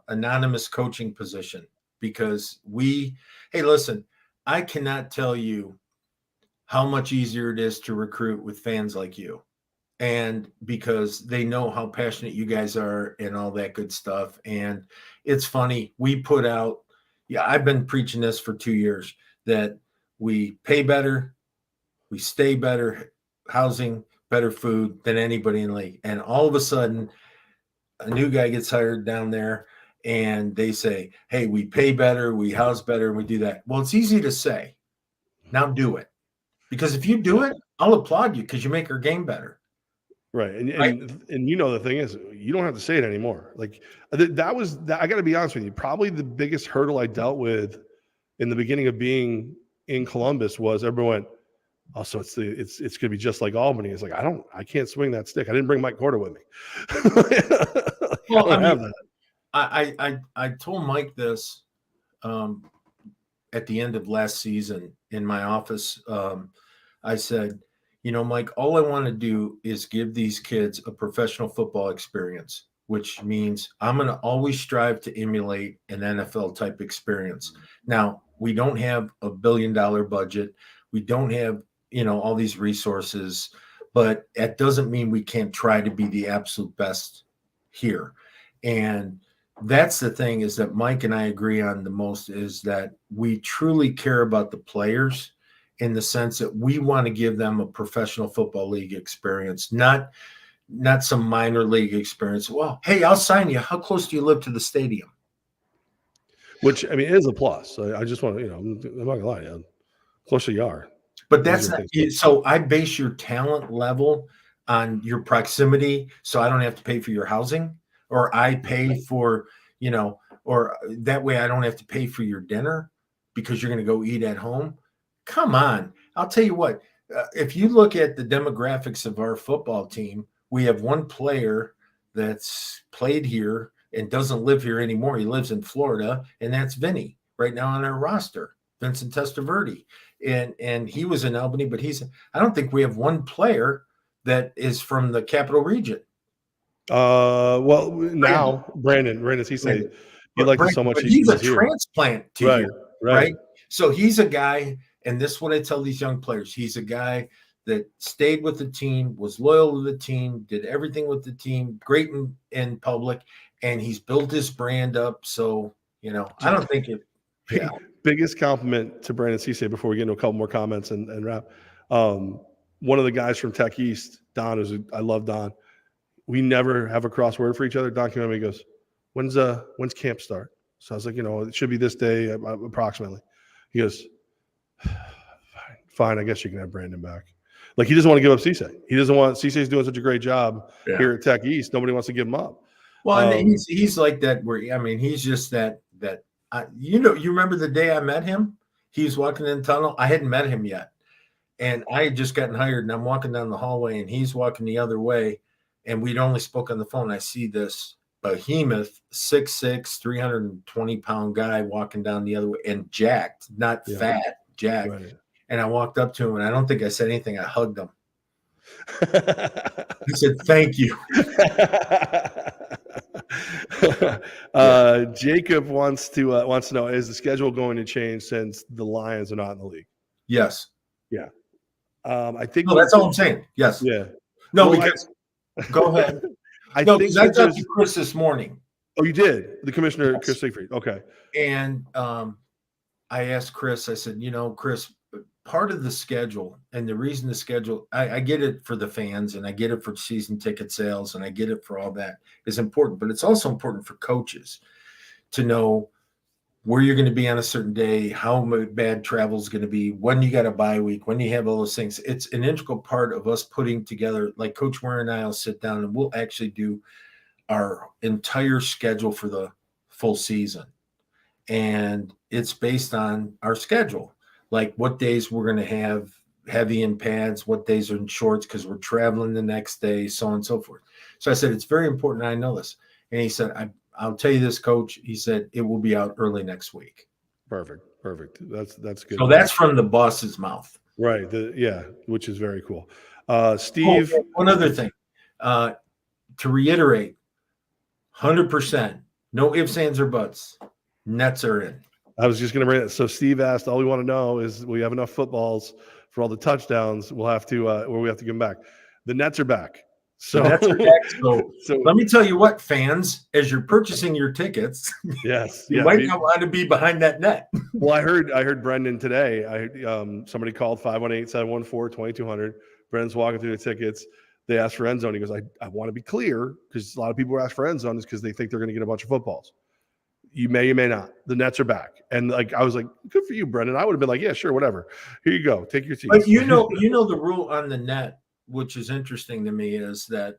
anonymous coaching position, because hey, listen, I cannot tell you how much easier it is to recruit with fans like you. And because they know how passionate you guys are and all that good stuff. And it's funny, we put out, Yeah, I've been preaching this for 2 years, that we pay better, we stay better, housing, better food than anybody in the league. And all of a sudden, a new guy gets hired down there and they say, hey, we pay better, we house better, and we do that. Well, it's easy to say. Now do it. Because if you do it, I'll applaud you because you make our game better. Right. Right? And you know, the thing is, you don't have to say it anymore. Like that was, I got to be honest with you, probably the biggest hurdle I dealt with in the beginning of being in Columbus was everyone went, oh, so it's going to be just like Albany. It's like, I can't swing that stick. I didn't bring Mike Corder with me. Well, I have mean, that. I told Mike this at the end of last season in my office. I said, Mike, all I want to do is give these kids a professional football experience, which means I'm going to always strive to emulate an NFL type experience. Now, we don't have $1 billion budget. We don't have, all these resources, but that doesn't mean we can't try to be the absolute best here. And that's the thing, is that Mike and I agree on the most, is that we truly care about the players in the sense that we want to give them a professional football league experience, not some minor league experience. Well, hey, I'll sign you. How close do you live to the stadium? Which, I mean, is a plus. I just want to, I'm not gonna lie, the closer you are. But that's not, so I base your talent level on your proximity, so I don't have to pay for your housing, or I pay for, or that way I don't have to pay for your dinner because you're going to go eat at home. Come on. I'll tell you what, if you look at the demographics of our football team, we have one player that's played here and doesn't live here anymore. He lives in Florida, and that's Vinny right now on our roster, Vincent Testaverde. And he was in Albany, but I don't think we have one player that is from the capital region. Well, now Brandon Cisse, he liked it so much. But he's a transplant to here, right? So he's a guy, and this is what I tell these young players. He's a guy that stayed with the team, was loyal to the team, did everything with the team, great in public, and he's built his brand up. So, I don't think it. Yeah. Biggest compliment to Brandon Cisse before we get into a couple more comments and wrap. One of the guys from Tech East, Don, I love Don. We never have a crossword for each other. Don came up and he goes, when's camp start? So I was like, it should be this day approximately. He goes, fine, I guess you can have Brandon back. Like, he doesn't want to give up Cisse. He doesn't want, Cisse's doing such a great job here at Tech East. Nobody wants to give him up. Well, and he's like that, he's just that you remember the day I met him? He was walking in the tunnel. I hadn't met him yet. And I had just gotten hired, and I'm walking down the hallway, and he's walking the other way. And we'd only spoke on the phone. I see this behemoth, 6'6", 320-pound guy walking down the other way, and jacked, not fat, jacked. Right. And I walked up to him, and I don't think I said anything. I hugged him. I said, thank you. Jacob wants to know, is the schedule going to change since the Lions are not in the league? Yes. Yeah. I think that's all I'm saying. Yes. Yeah. No, well, because go ahead. I talked to Chris this morning. Oh, you did? The commissioner, yes. Chris Siegfried. Okay. And I asked Chris, I said, Chris, part of the schedule, and the reason the schedule, I get it for the fans, and I get it for season ticket sales, and I get it for all that, is important, but it's also important for coaches to know where you're going to be on a certain day, how bad travel is going to be, when you got a bye week, when you have all those things. It's an integral part of us putting together, like Coach Ware and I will sit down and we'll actually do our entire schedule for the full season. And it's based on our schedule, like what days we're going to have heavy in pads, what days are in shorts because we're traveling the next day, so on and so forth. So I said, it's very important. I know this. And he said, I'll tell you this, Coach. He said it will be out early next week. Perfect. That's good. So that's from the boss's mouth. Right. Which is very cool. Steve. One other thing. To reiterate, 100%, no ifs, ands, or buts. Nets are in. I was just going to bring it. So Steve asked, all we want to know is we have enough footballs for all the touchdowns. We'll have to, or we have to give them back. The Nets are back. The So, Nets are back. So so let me tell you what, fans, as you're purchasing your tickets, yes, you yeah. might not want to be behind that net. Well, I heard Brendan today. Somebody called 518-714-2200. Brendan's walking through the tickets. They asked for end zone. He goes, I want to be clear because a lot of people ask for end zone is because they think they're going to get a bunch of footballs. You may not. The Nets are back. And like I was like, good for you, Brendan. I would have been like, yeah, sure, whatever. Here you go. Take your seats. But you know the rule on the net, which is interesting to me, is that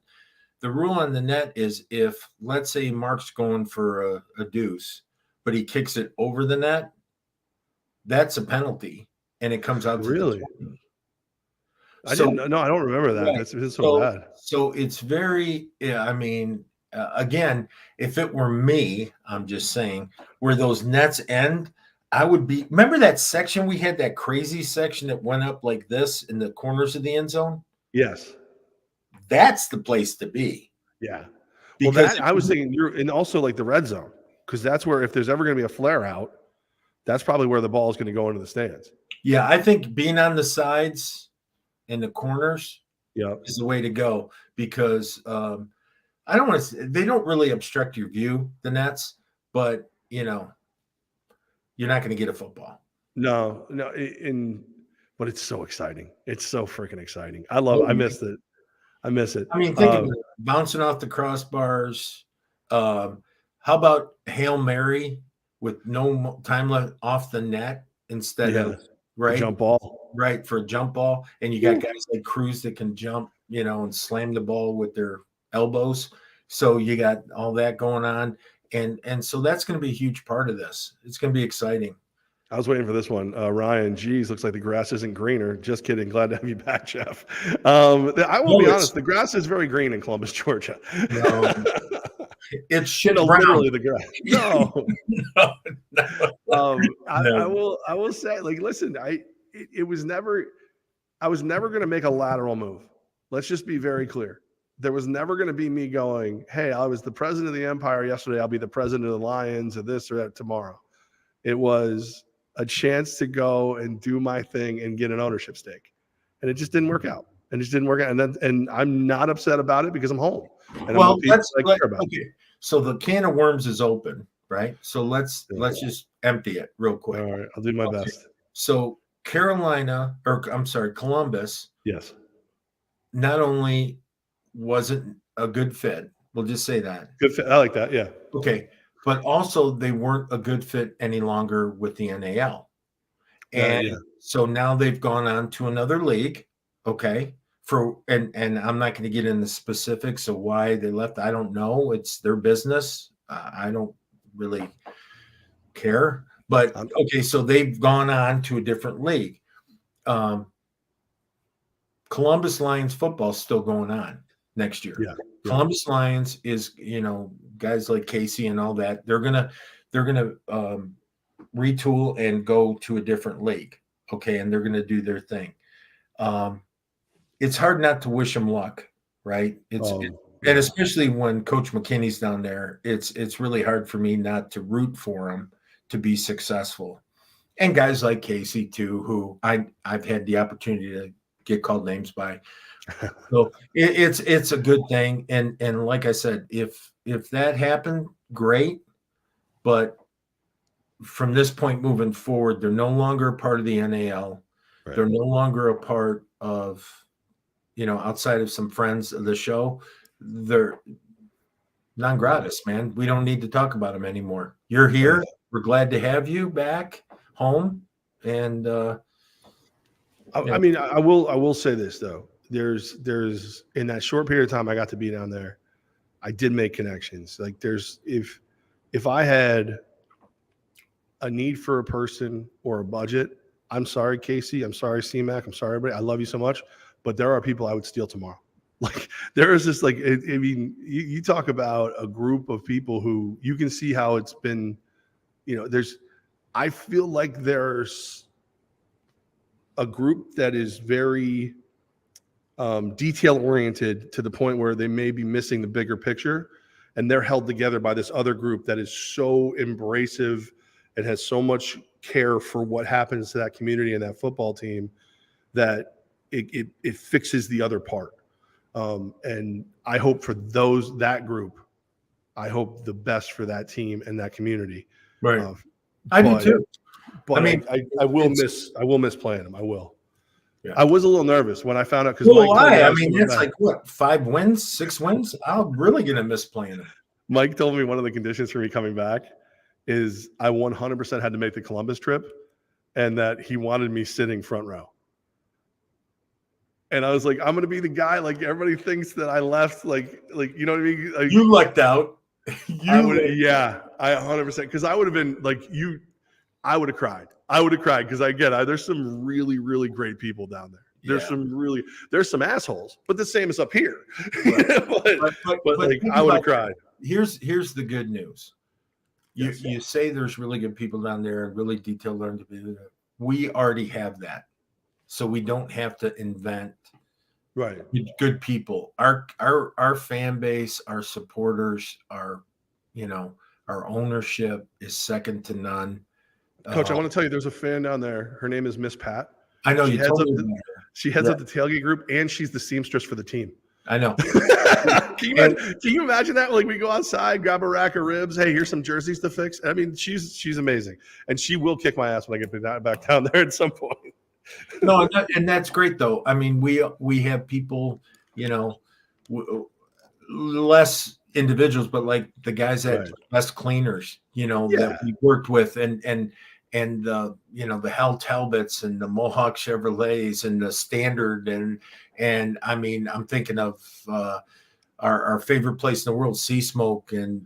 the rule on the net is if, let's say, Mark's going for a deuce, but he kicks it over the net, that's a penalty, and it comes out to Really? the 20. I So, didn't. No, I don't remember that. right. That's so bad. So it's very. I mean, again, if it were me, I'm just saying, where those nets end, I would be. Remember that section we had, that crazy section that went up like this in the corners of the end zone? Yes. That's the place to be. Yeah. Well, Because that I was thinking and also like the red zone, because that's where if there's ever going to be a flare out, that's probably where the ball is going to go into the stands. yeah, I think being on the sides and the corners Yeah. is the way to go, because I don't want to. They don't really obstruct your view, the Nets, but you're not going to get a football. No, but it's so exciting. It's so freaking exciting. I love it. I missed it. I miss it. I mean, think of it, bouncing off the crossbars. How about Hail Mary with no time left off the net instead of right jump ball, right for a jump ball, and you got guys like Cruz that can jump, and slam the ball with their elbows. So you got all that going on, and so that's going to be a huge part of this. It's going to be exciting. I was waiting for this one. Ryan, geez, looks like the grass isn't greener. Just kidding. Glad to have you back, Jeff. I will be honest. The grass is very green in Columbus, Georgia. No, it's shit brown. Literally the grass. No. No. I will say, like, listen, I was never going to make a lateral move. Let's just be very clear. There was never going to be me going, hey, I was the president of the Empire yesterday. I'll be the president of the Lions or this or that tomorrow. It was a chance to go and do my thing and get an ownership stake. And it just didn't work out. And I'm not upset about it because I'm home. And well, care about. Okay. So the can of worms is open, right? So let's just empty it real quick. All right, I'll do my best. So Columbus. Yes. Not only wasn't a good fit, we'll just say that. Good fit. I like that. Yeah. Okay. But also they weren't a good fit any longer with the NAL. And so now they've gone on to another league. Okay. And I'm not going to get into specifics of why they left. I don't know. It's their business. I don't really care. But okay, so they've gone on to a different league. Columbus Lions football is still going on next year. Yeah. Columbus Lions is, guys like Casey and all that. They're gonna retool and go to a different league. Okay, and they're gonna do their thing. It's hard not to wish them luck, right? And especially when Coach McKinney's down there, it's really hard for me not to root for him to be successful. And guys like Casey too, who I've had the opportunity to get called names by. So it's a good thing. And like I said, if that happened, great. But from this point moving forward, they're no longer a part of the NAL. Right. They're no longer a part of, outside of some friends of the show. They're non gratis, man. We don't need to talk about them anymore. You're here. We're glad to have you back home. And I mean, I will say this though. There's in that short period of time I got to be down there, I did make connections. Like if I had a need for a person or a budget, I'm sorry, Casey. I'm sorry, CMAC. I'm sorry, everybody. I love you so much. But there are people I would steal tomorrow. Like there is this you talk about a group of people who you can see how it's been, I feel like there's a group that is very detail oriented to the point where they may be missing the bigger picture, and they're held together by this other group that is so embracive and has so much care for what happens to that community and that football team that it fixes the other part. And I hope for that group, I hope the best for that team and that community. Right. I do too. But I mean, I will miss playing them. I will. Yeah. I was a little nervous when I found out because I mean, it's like what, 5 wins, 6 wins? I'm really gonna miss playing them. Mike told me one of the conditions for me coming back is I 100% had to make the Columbus trip, and that he wanted me sitting front row. And I was like, I'm gonna be the guy. Like everybody thinks that I left. Like you know what I mean? Like, you lucked out. I 100%. Because I would have been like you. I would have cried. Because there's some really, really great people down there. There's some assholes, but the same as up here. Right. but like I would have cried. Here's the good news. You say there's really good people down there and really detailed learning. We already have that, so we don't have to invent good people. Our fan base, our supporters, our ownership is second to none. Coach, I want to tell you, there's a fan down there. Her name is Miss Pat. I know she heads up the tailgate group, and she's the seamstress for the team. I know. Can you imagine that? Like we go outside, grab a rack of ribs. Hey, here's some jerseys to fix. I mean, she's amazing, and she will kick my ass when I get back down there at some point. No, and that's great though. I mean, we have people, less individuals, but like the guys that less cleaners, that we worked with, and the the Hell Talbots and the Mohawk Chevrolets and the Standard and I mean, I'm thinking of our favorite place in the world, Sea Smoke, and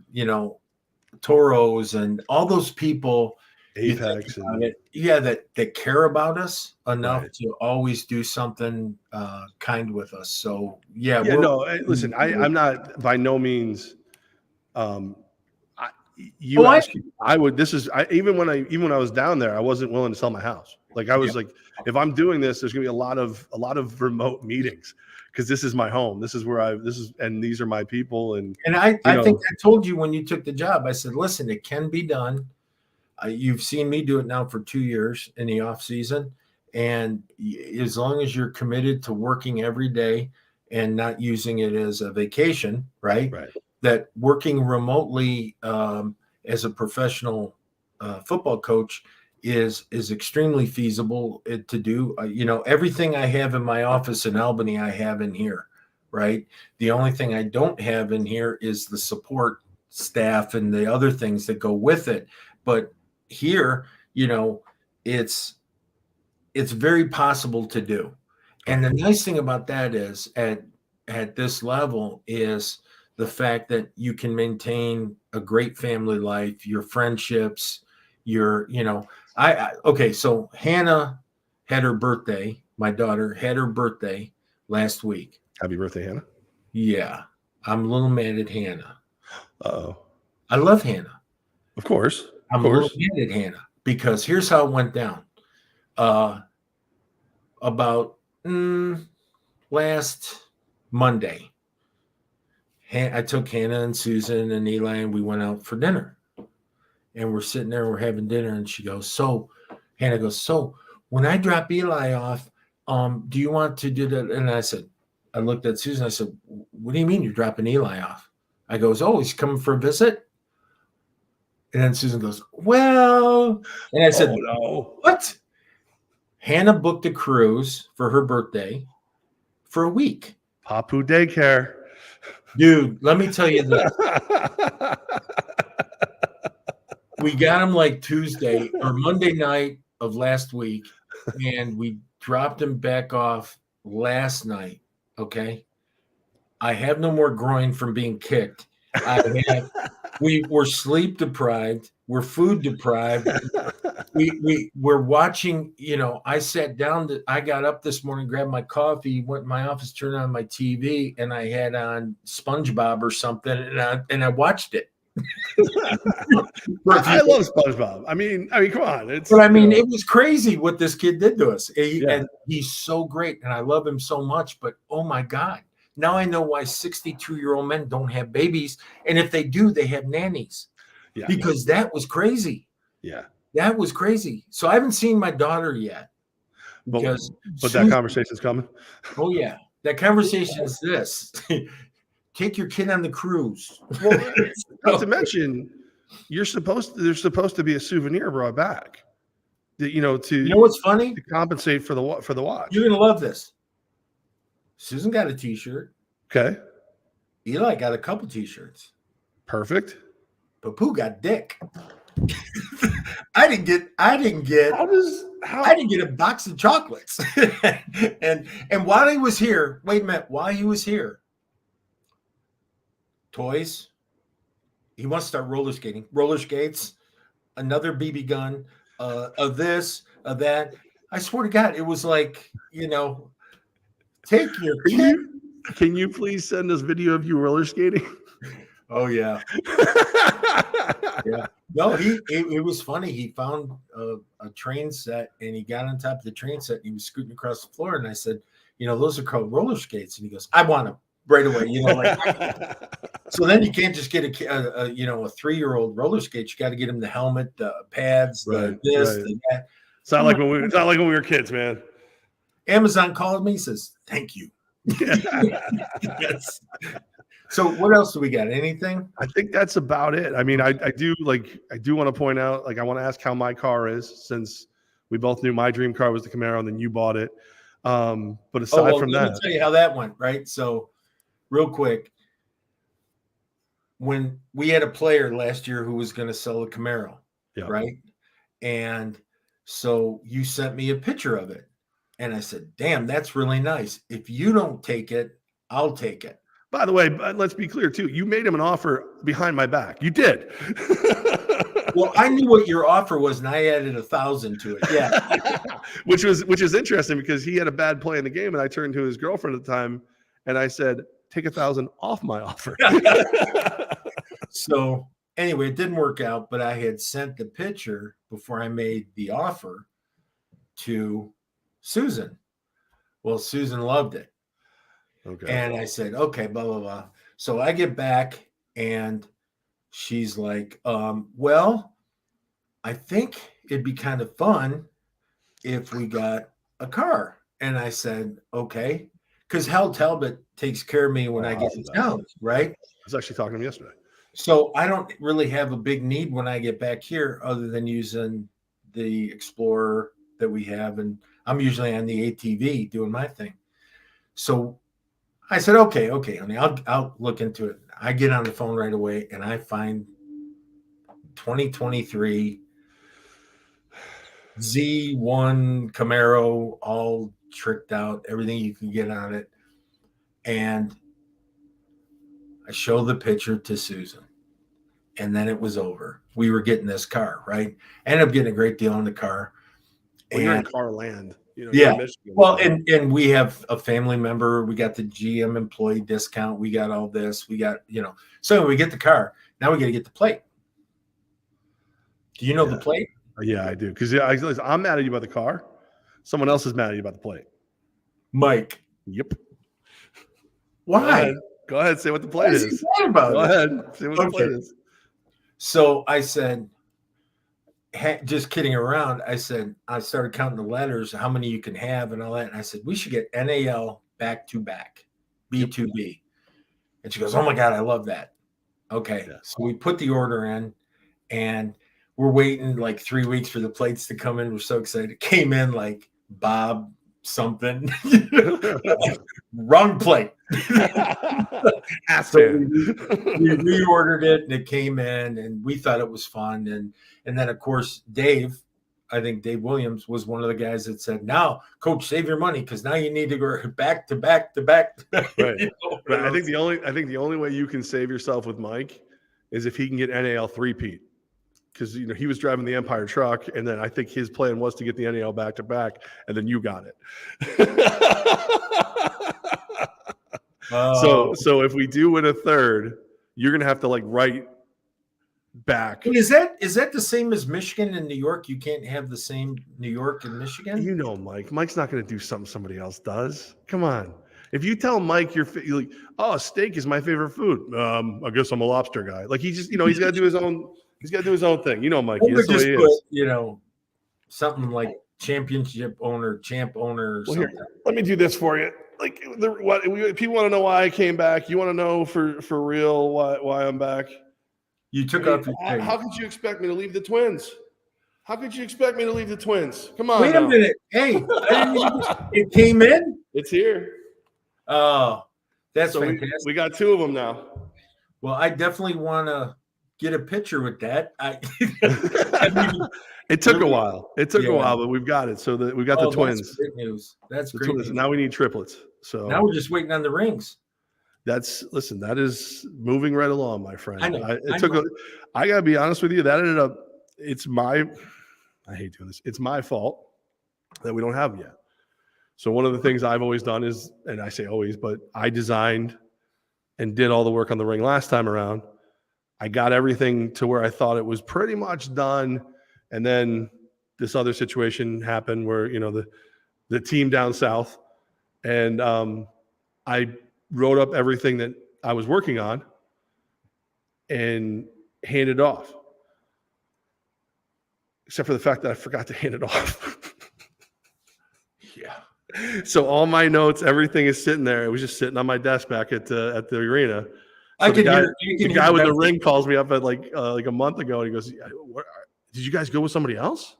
Toros and all those people. Apex that care about us enough to always do something kind with us. So listen, I'm not by no means even when I was down there, I wasn't willing to sell my house. Like I was like, if I'm doing this, there's gonna be a lot of remote meetings because this is my home. This is where and these are my people. And I think I told you when you took the job, I said, listen, it can be done. You've seen me do it now for 2 years in the off season. And as long as you're committed to working every day and not using it as a vacation, right? That working remotely as a professional football coach is extremely feasible to do. Everything I have in my office in Albany, I have in here, right? The only thing I don't have in here is the support staff and the other things that go with it. But here, it's very possible to do. And the nice thing about that is at this level is the fact that you can maintain a great family life, your friendships, so Hannah had her birthday. My daughter had her birthday last week. Happy birthday, Hannah. Yeah. I'm a little mad at Hannah. Uh-oh. I love Hannah. Of course. I'm a little mad at Hannah because here's how it went down. About last Monday, I took Hannah and Susan and Eli and we went out for dinner. And we're sitting there, we're having dinner, and Hannah goes, so when I drop Eli off, do you want to do that? And I looked at Susan, I said, what do you mean you're dropping Eli off? I goes, oh, he's coming for a visit? And then Susan goes, well, and I said, no. What? Hannah booked a cruise for her birthday for a week. Papu daycare. Dude, let me tell you this. We got him like Tuesday or Monday night of last week, and we dropped him back off last night. Okay. I have no more groin from being kicked. We were sleep deprived. We're food deprived. We're watching, I sat down, I got up this morning, grabbed my coffee, went in my office, turned on my TV, and I had on SpongeBob or something, and I watched it. I love SpongeBob. I mean, come on. It was crazy what this kid did to us. And he's so great, and I love him so much, but oh my God. Now I know why 62-year-old men don't have babies. And if they do, they have nannies. Yeah. Because that was crazy. Yeah. That was crazy. So I haven't seen my daughter yet. But that conversation's coming. Oh, yeah. That conversation is this: take your kid on the cruise. Well, not to mention, there's supposed to be a souvenir brought back. To You know what's funny? to compensate for the watch. You're gonna love this. Susan got a T-shirt. Okay, Eli got a couple T-shirts. perfect. Papu got dick. I didn't get How? I didn't get a box of chocolates. and while he was here, wait a minute, while he was here, toys. He wants to start roller skating. Roller skates, another BB gun, of this, of that. I swear to God, it was like, take your kid. Can you please send us video of you roller skating? Oh yeah. Yeah. No, it was funny. He found a train set and he got on top of the train set and he was scooting across the floor. And I said, those are called roller skates. And he goes, I want them right away. So then you can't just get a 3-year-old roller skate. You got to get him the helmet, the pads, the that. It's not like when we were kids, man. Amazon called me, says, thank you. Yes. So what else do we got? Anything? I think that's about it. I mean, I do want to point out, I want to ask how my car is, since we both knew my dream car was the Camaro and then you bought it. But aside from that, let me tell you how that went, right? So real quick, when we had a player last year who was going to sell a Camaro, right? And so you sent me a picture of it. And I said, damn, that's really nice. If you don't take it, I'll take it. By the way, let's be clear too. You made him an offer behind my back. You did. Well, I knew what your offer was, and I added 1,000 to it. Yeah, which is interesting because he had a bad play in the game, and I turned to his girlfriend at the time, and I said, "Take 1,000 off my offer." So anyway, it didn't work out, but I had sent the picture before I made the offer to Susan. Well, Susan loved it. Okay. And I said, okay, blah, blah, blah. So I get back and she's like, well, I think it'd be kind of fun if we got a car. And I said, okay, because Hal Talbot takes care of me when I get to town, right? I was actually talking to him yesterday. So I don't really have a big need when I get back here other than using the Explorer that we have. And I'm usually on the ATV doing my thing. So I said, okay, honey, I'll look into it. I get on the phone right away and I find 2023 Z1 Camaro, all tricked out, everything you can get on it. And I show the picture to Susan. And then it was over. We were getting this car, right? I ended up getting a great deal on the car. Well, you're in car land. Yeah. Well, and we have a family member. We got the GM employee discount. We got all this. We got, so we get the car. Now we got to get the plate. Do you know the plate? Yeah, I do. Because I'm mad at you about the car. Someone else is mad at you about the plate. Mike. Yep. Why? Go ahead. Say what the plate is. Go ahead. Say what the plate is. So I said, just kidding around, I said, I started counting the letters, how many you can have and all that. And I said, we should get NAL back to back, B2B. And she goes, oh my God, I love that. Okay. Yeah. So we put the order in and we're waiting like 3 weeks for the plates to come in. We're so excited. It came in like Bob something. Wrong plate. So we reordered it and it came in and we thought it was fun. And then of course, I think Dave Williams was one of the guys that said, now coach, save your money. Cause now you need to go back to back to back. Right. But I think the only way you can save yourself with Mike is if he can get NAL 3-peat. Because he was driving the Empire truck, and then I think his plan was to get the NAL back to back, and then you got it. So if we do win a third, you're gonna have to write back. Is that the same as Michigan and New York? You can't have the same New York and Michigan. Mike's not gonna do something somebody else does. Come on. If you tell Mike you're like, oh, steak is my favorite food. I guess I'm a lobster guy. He just he's got to do his own. He's got to do his own thing. Mike. That's the way he is. Something like championship owner, champ owner. Or something. Here, let me do this for you. like people want to know why I came back. You want to know for real why I'm back? You took off your how could you expect me to leave the Twins? How could you expect me to leave the Twins? Come on. Wait a minute. Hey, it came in? It's here. Oh, that's so fantastic. We got 2 of them now. Well, I definitely want to get a picture with that. It took a while. It took a while, but we've got it. So we got the Twins. That's great news. That's great news. Now we need triplets. So now we're just waiting on the rings. That is moving right along, my friend. I know. I gotta be honest with you. That ended up. I hate doing this. It's my fault that we don't have them yet. So one of the things I've always done is, and I say always, but I designed and did all the work on the ring last time around. I got everything to where I thought it was pretty much done. And then this other situation happened where, the team down south, and I wrote up everything that I was working on and handed off. Except for the fact that I forgot to hand it off. Yeah. So all my notes, everything is sitting there. It was just sitting on my desk back at the arena. So the guy with the ring calls me up at like a month ago, and he goes, "Did you guys go with somebody else?"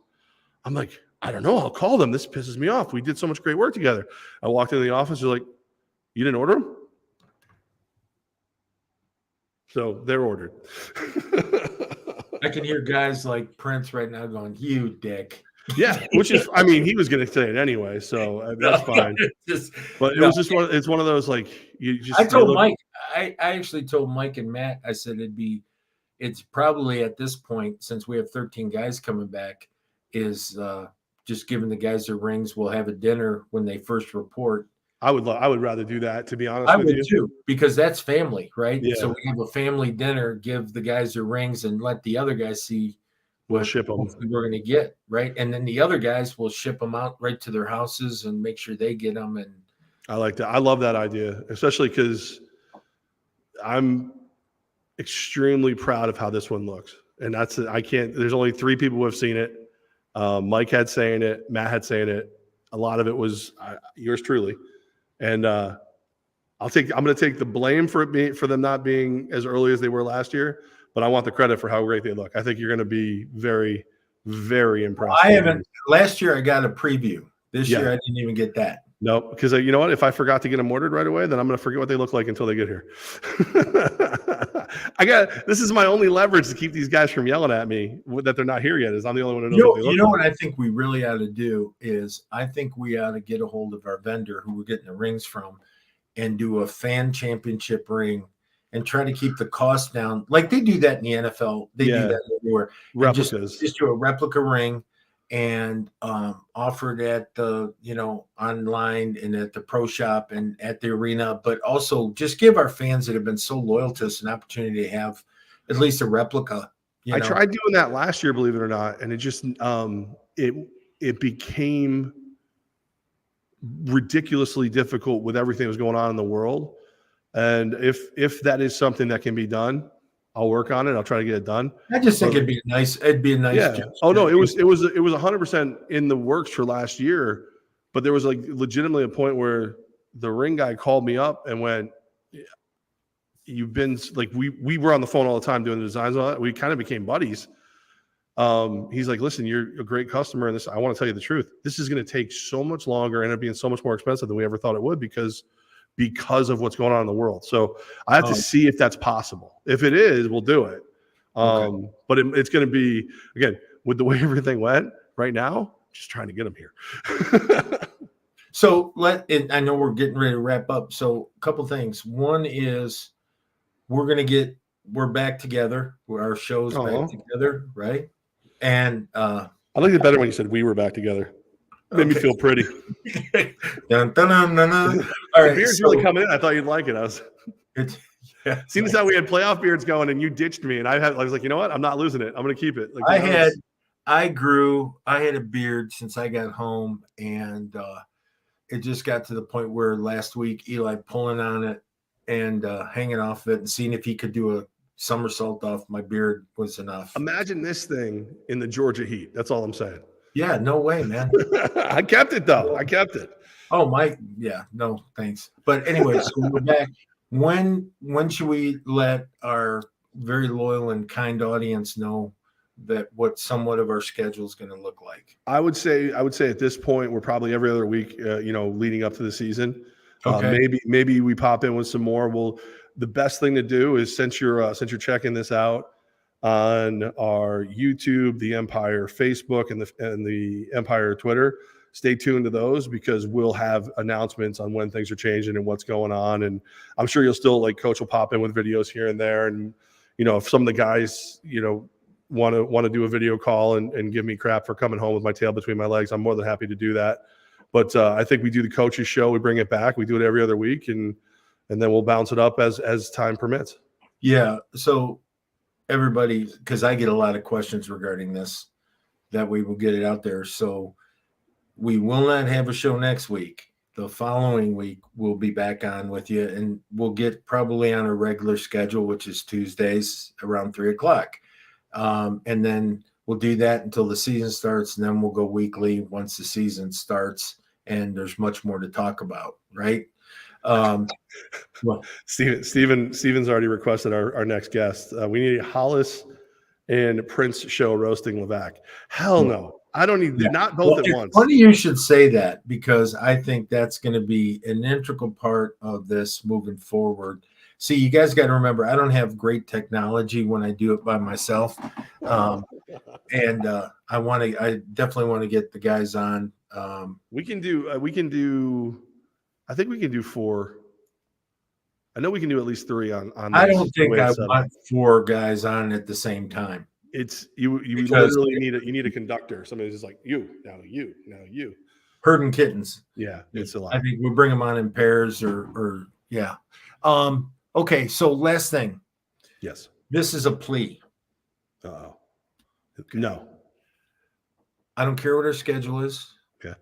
I'm like, "I don't know. I'll call them. This pisses me off. We did so much great work together." I walked into the office. They're like, "You didn't order them?" So they're ordered. I can hear guys like Prince right now going, "You dick." Yeah, which is, he was going to say it anyway, so that's fine. But it was just it's one of those, like, you just. I told Mike. I actually told Mike and Matt. I said it's probably at this point, since we have 13 guys coming back, is just giving the guys their rings. We'll have a dinner when they first report. I would rather do that, to be honest. I would too, because that's family, right? Yeah. So we have a family dinner, give the guys their rings, and let the other guys see we'll ship them. We're going to get, right? And then the other guys will ship them out right to their houses and make sure they get them. And I like that. I love that idea, especially because I'm extremely proud of how this one looks. And there's only 3 people who have seen it. Mike had saying it, Matt had saying it. A lot of it was yours truly. And I'm going to take the blame for them not being as early as they were last year, but I want the credit for how great they look. I think you're going to be very, very impressed. Last year I got a preview. This year I didn't even get that. No, because you know what? If I forgot to get them ordered right away, then I'm going to forget what they look like until they get here. This is my only leverage to keep these guys from yelling at me that they're not here yet. Is I'm the only one who knows what they look like. You know what I think we really ought to do is I think we ought to get a hold of our vendor who we're getting the rings from and do a fan championship ring and try to keep the cost down. Like they do that in the NFL. They do that everywhere. Replicas. Just do a replica ring and offer it at the, online and at the pro shop and at the arena, but also just give our fans that have been so loyal to us an opportunity to have at least a replica. I tried doing that last year, believe it or not, and it just it became ridiculously difficult with everything that was going on in the world. And if that is something that can be done, I'll work on it. I'll try to get it done. I just think it'd be a nice. Yeah. Oh no, it was 100% in the works for last year, but there was like legitimately a point where the ring guy called me up and went, "You've been like we were on the phone all the time doing the designs and all that. We kind of became buddies." He's like, "Listen, you're a great customer, and I want to tell you the truth. This is going to take so much longer and it being so much more expensive than we ever thought it would because of what's going on in the world. So I have to see if that's possible. If it is, we'll do it. Okay. But it's going to be, again, with the way everything went right now, just trying to get them here." So I know we're getting ready to wrap up. So a couple things. One is we're back together. Our show's back together, right? And I liked it better when you said we were back together. Made me feel pretty. Dun, dun, dun, dun, dun. All right, the beard's really coming in. I thought you'd like it. Seeing as how we had playoff beards going and you ditched me, and I was like, you know what? I'm not losing it. I'm going to keep it. Like, I had a beard since I got home, and it just got to the point where last week Eli pulling on it and hanging off it and seeing if he could do a somersault off my beard was enough. Imagine this thing in the Georgia heat. That's all I'm saying. Yeah, no way, man. I kept it though. I kept it. Oh, yeah, no, thanks. But anyway, so we're back. When should we let our very loyal and kind audience know that what somewhat of our schedule is going to look like? I would say at this point we're probably every other week, leading up to the season. Okay. Maybe we pop in with some more. The best thing to do is since you're checking this out on our YouTube, the Empire Facebook, and the Empire Twitter, stay tuned to those because we'll have announcements on when things are changing and what's going on. And I'm sure you'll still, like, Coach will pop in with videos here and there. And, if some of the guys, want to do a video call and give me crap for coming home with my tail between my legs, I'm more than happy to do that. But I think we do the coaches show, we bring it back, we do it every other week, and then we'll bounce it up as time permits. Yeah. So everybody, because I get a lot of questions regarding this, that we will get it out there. So we will not have a show next week. The following week, we'll be back on with you, and we'll get probably on a regular schedule, which is Tuesdays around 3:00. And then we'll do that until the season starts, and then we'll go weekly once the season starts, and there's much more to talk about, right? Well, Steven's already requested our next guest. We need a Hollis and Prince show roasting Levack. Hell no. I don't need not both at once. Funny you should say that, because I think that's going to be an integral part of this moving forward. See, you guys got to remember, I don't have great technology when I do it by myself. And I definitely want to get the guys on. We can do, I think we can do 4. I know we can do at least 3 on I don't think I want 4 guys on at the same time. It's you literally need a conductor. Somebody's just like, you. Herding kittens. Yeah, it's a lot. I think we bring them on in pairs or yeah. Okay, so last thing. Yes. This is a plea. Uh-oh. No. I don't care what our schedule is. Okay.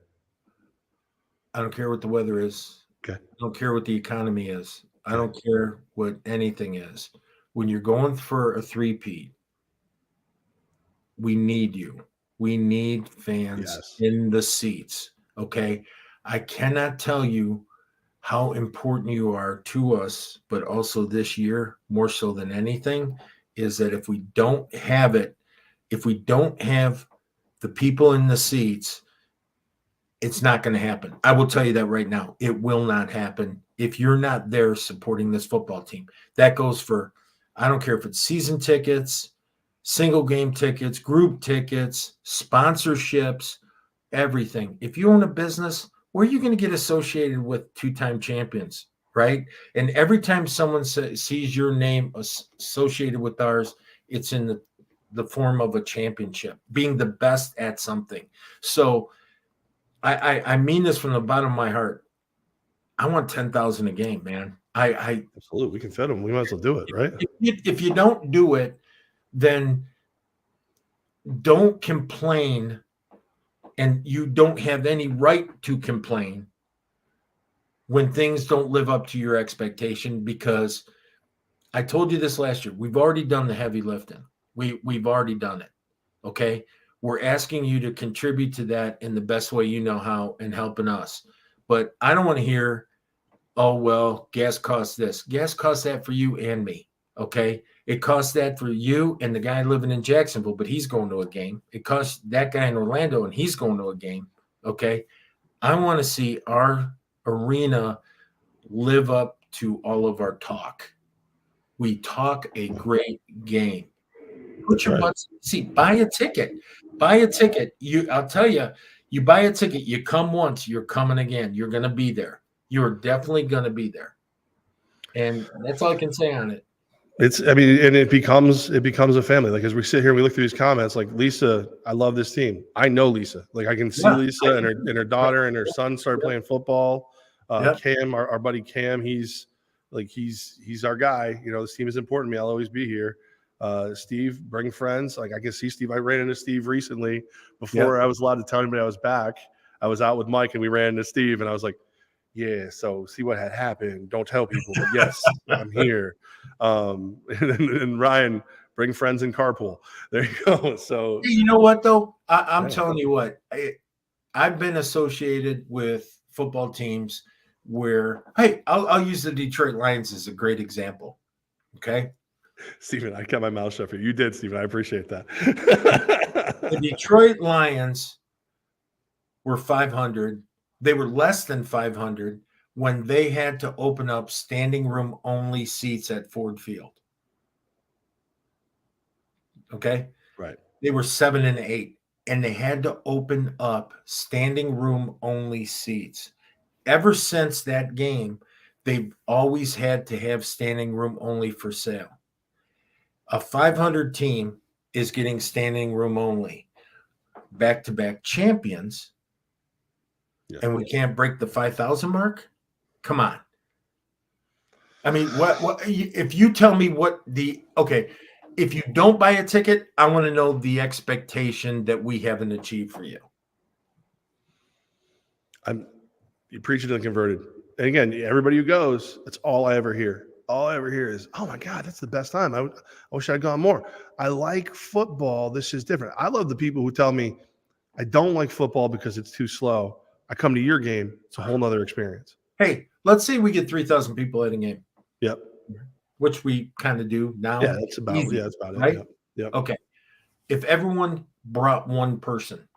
I don't care what the weather is. Okay. I don't care what the economy is. I don't care what anything is. When you're going for a 3-peat, we need you. We need fans in the seats. Okay. I cannot tell you how important you are to us, but also this year, more so than anything, is that if we don't have it, if we don't have the people in the seats, it's not going to happen. I will tell you that right now. It will not happen if you're not there supporting this football team. That goes for, I don't care if it's season tickets, single game tickets, group tickets, sponsorships, everything. If you own a business, where are you going to get associated with 2-time champions, right? And every time someone sees your name associated with ours, it's in the form of a championship, being the best at something. So I mean this from the bottom of my heart. I want 10,000 a game, man. Absolutely. We can fit them. We might as well do it, right? If you don't do it, then don't complain, and you don't have any right to complain when things don't live up to your expectation, because I told you this last year. We've already done the heavy lifting. We've already done it. Okay. We're asking you to contribute to that in the best way you know how and helping us. But I don't want to hear, oh, well, gas costs this. Gas costs that for you and me. Okay. It costs that for you and the guy living in Jacksonville, but he's going to a game. It costs that guy in Orlando and he's going to a game. Okay. I want to see our arena live up to all of our talk. We talk a great game. Put your butts in the seat. Buy a ticket. Buy a ticket. I'll tell you, you buy a ticket, you come once, you're coming again. You're going to be there. You're definitely going to be there. And that's all I can say on it. And it becomes a family. Like, as we sit here and we look through these comments, like, Lisa, I love this team. I know Lisa. Like, I can see Lisa and her daughter and her son started playing football. Cam, our buddy Cam, he's our guy. This team is important to me. I'll always be here. Steve, bring friends. Like, I can see Steve. I ran into Steve recently before I was allowed to tell anybody I was back. I was out with Mike and we ran into Steve, and I was like, yeah, so see what had happened. Don't tell people, but yes, I'm here. And Ryan Bring friends in carpool. There you go. So you know what though? I'm yeah. telling you what. I've been associated with football teams where, hey, I'll use the Detroit Lions as a great example. Okay. Stephen, I kept my mouth shut for you. You did, Stephen. I appreciate that. The Detroit Lions were 500. They were less than 500 when they had to open up standing room only seats at Ford Field. Okay. Right. They were 7-8, and they had to open up standing room only seats. Ever since that game, they've always had to have standing room only for sale. A 500 team is getting standing room only. Back-to-back champions, Yeah. and we can't break the 5,000 mark? Come on. I mean, what if you tell me what if you don't buy a ticket, I want to know the expectation that we haven't achieved for you. You preaching to the converted. And again, everybody who goes, that's all I ever hear. All I ever hear is, oh my God, that's the best time. I wish I'd gone more. I like football. This is different. I love the people who tell me I don't like football because it's too slow. I come to your game. It's a whole nother experience. Hey, let's say we get 3,000 people at a game. Yep. Which we kind of do now. Yeah, that's about Easy, that's about it. right? Yep. Yep. Okay. If everyone brought one person.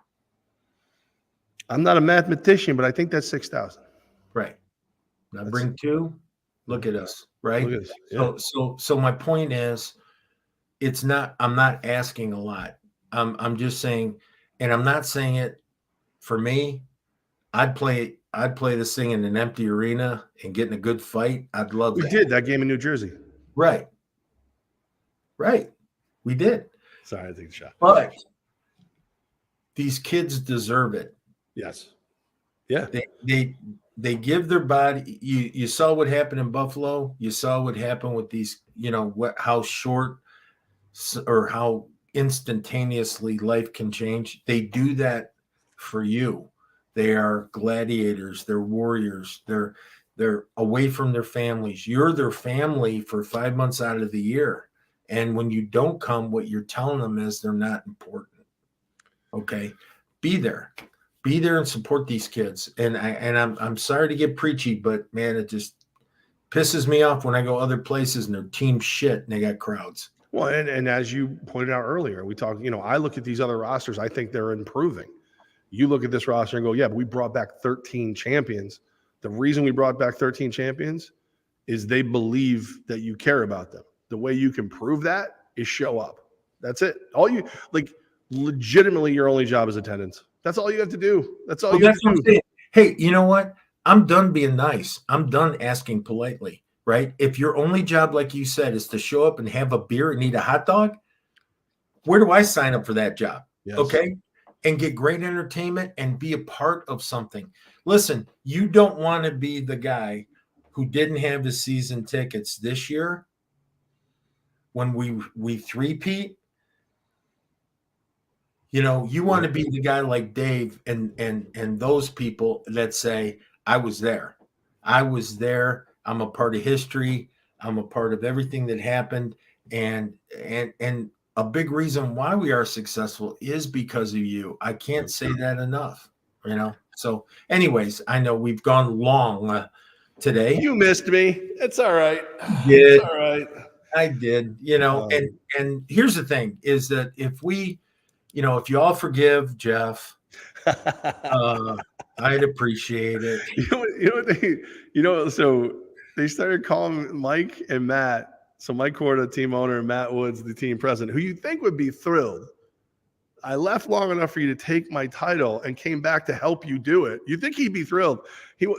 I'm not a mathematician, but I think that's 6,000. Right. Now bring two. Look at us, right? Look at us. Yeah. So my point is, I'm not asking a lot. I'm just saying, and I'm not saying it for me. I'd play this thing in an empty arena and get in a good fight. I'd love that. We did that game in New Jersey. Right. We did. Sorry, I take the shot. But these kids deserve it. Yes. Yeah. They give their body. You saw what happened in Buffalo. You saw what happened with these, how short or how instantaneously life can change. They do that for you. They are gladiators. They're warriors. They're away from their families. You're their family for 5 months out of the year. And when you don't come, what you're telling them is they're not important. Okay. Be there and support these kids. And I'm sorry to get preachy, but man, it just pisses me off when I go other places and their team shit and they got crowds. Well, and as you pointed out earlier, we talk, I look at these other rosters, I think they're improving. You look at this roster and go, yeah, but we brought back 13 champions. The reason we brought back 13 champions is they believe that you care about them. The way you can prove that is show up. That's it. Legitimately, your only job is attendance. That's all you have to do. That's all you have to do. Hey, you know what? I'm done being nice. I'm done asking politely, right? If your only job, like you said, is to show up and have a beer and eat a hot dog, where do I sign up for that job? Yes. Okay. And get great entertainment and be a part of something. Listen, you don't want to be the guy who didn't have his season tickets this year when we three-peat. You want to be the guy like Dave and those people that say, I was there. I'm a part of history. I'm a part of everything that happened. And a big reason why we are successful is because of you. I can't say that enough, So anyways, I know we've gone long today. You missed me. It's all right. It's all right. I did, and here's the thing is that if if you all forgive Jeff, I'd appreciate it. So they started calling Mike and Matt. So Mike Corda, team owner, and Matt Woods, the team president, who you think would be thrilled. I left long enough for you to take my title and came back to help you do it. You think he'd be thrilled?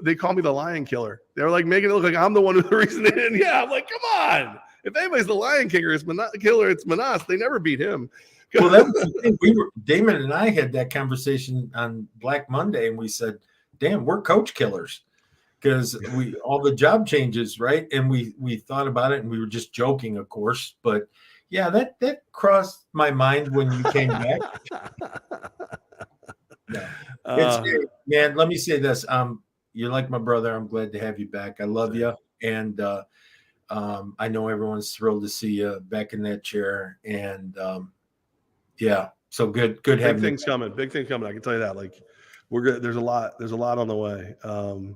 They call me the Lion Killer. They're like making it look like I'm the one who's the reason they didn't. Yeah, I'm like, come on. If anybody's the Lion Killer, it's Menas. They never beat him. Well, that was the thing. Damon and I had that conversation on Black Monday, and we said, "Damn, we're coach killers," because all the job changes, right? And we thought about it, and we were just joking, of course. But yeah, that crossed my mind when you came back. Yeah. Man, let me say this: you're like my brother. I'm glad to have you back. I love you, and I know everyone's thrilled to see you back in that chair, and yeah, so good Big having things coming. Big thing coming. I can tell you that. Like, we're good. There's a lot on the way. Oh,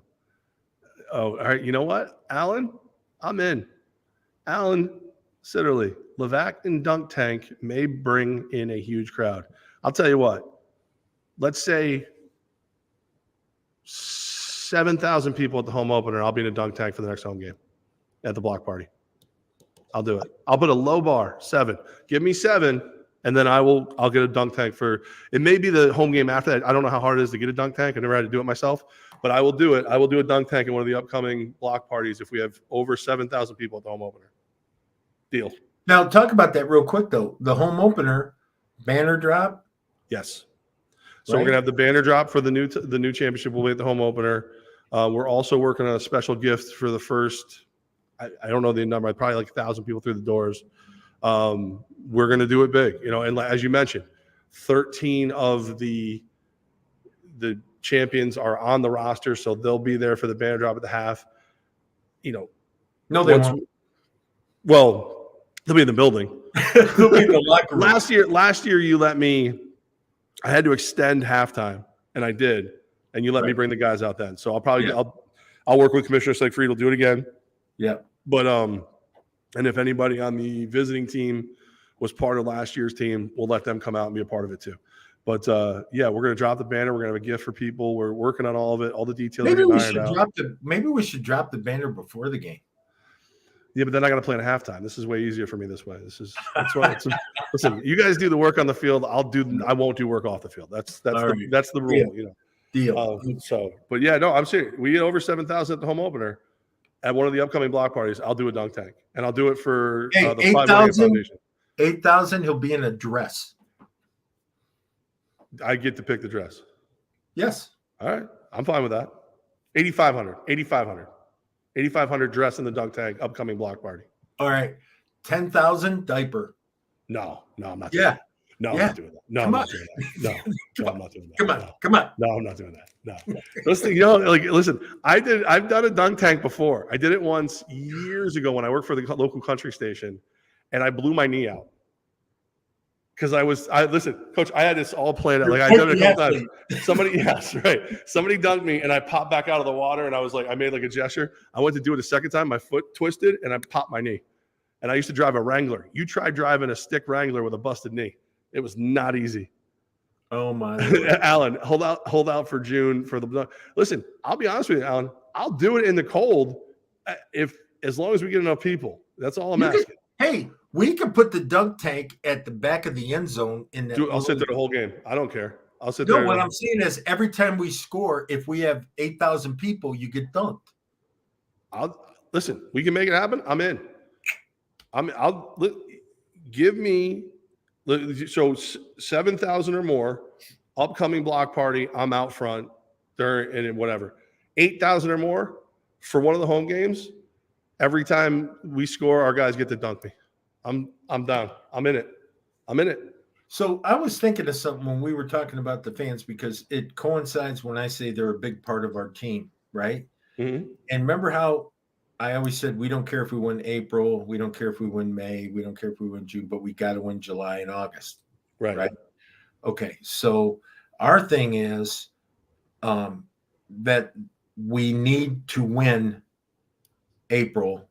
all right. You know what, Alan? I'm in. Alan Sitterly, Levack and Dunk Tank may bring in a huge crowd. I'll tell you what. Let's say 7,000 people at the home opener. I'll be in a dunk tank for the next home game at the block party. I'll do it. I'll put a low bar, 7. Give me 7, and then I'll get a dunk tank for it. May be the home game after that. I don't know how hard it is to get a dunk tank. I never had to do it myself, but I will do it. I will do a dunk tank in one of the upcoming block parties if we have over 7,000 people at the home opener. Deal. Now, talk about that real quick, though. The home opener banner drop. Yes. So we're gonna have the banner drop for the new championship. We'll be at the home opener. We're also working on a special gift for the first. I don't know the number. Probably like 1,000 people through the doors. We're gonna do it big, And as you mentioned, 13 of the champions are on the roster, so they'll be there for the banner drop at the half. No, they won't. Well, they'll be in the building. They'll be in the locker room. Last year, you let me. I had to extend halftime, and I did. And you let me bring the guys out then. So I'll probably I'll work with Commissioner Siegfried. We'll do it again. Yeah. But and if anybody on the visiting team was part of last year's team, we'll let them come out and be a part of it too. But yeah, we're gonna drop the banner. We're gonna have a gift for people. We're working on all of it, all the details. Maybe we should drop the banner before the game. Yeah, but then I got to play in halftime. This is way easier for me this way. Listen, you guys do the work on the field. I won't do work off the field. That's the rule. Deal. But yeah, no, I'm serious. We get over 7,000 at the home opener at one of the upcoming block parties. I'll do a dunk tank, and I'll do it for the 8,000. 8,000. He'll be in a dress. I get to pick the dress. Yes. All right, I'm fine with that. 8,500 dress in the dunk tank, upcoming block party. All right. 10,000 diaper. No, I'm not doing that. No, I'm not doing that. No, I'm not doing that. No, I'm not doing that. Come on. No, I'm not doing that. No. Listen, I've done a dunk tank before. I did it once years ago when I worked for the local country station, and I blew my knee out. Because listen, Coach, I had this all planned out. Like I done it a couple times. Somebody dunked me, and I popped back out of the water, and I made like a gesture. I went to do it a second time. My foot twisted, and I popped my knee. And I used to drive a Wrangler. You tried driving a stick Wrangler with a busted knee. It was not easy. Oh my! Alan, hold out for June for the. Listen, I'll be honest with you, Alan. I'll do it in the cold, as long as we get enough people. That's all I'm asking. Hey. We can put the dunk tank at the back of the end zone. I'll sit there the whole game. I don't care. I'll sit there. No, what I'm saying is every time we score, if we have 8,000 people, you get dunked. Listen. We can make it happen. I'm in. Give me 7,000 or more upcoming block party. I'm out front and whatever. 8,000 or more for one of the home games. Every time we score, our guys get to dunk me. I'm down. I'm in it. So I was thinking of something when we were talking about the fans, because it coincides when I say they're a big part of our team, right? Mm-hmm. And remember how I always said we don't care if we win April, we don't care if we win May, we don't care if we win June, but we got to win July and August. Right? Okay. So our thing is that we need to win April.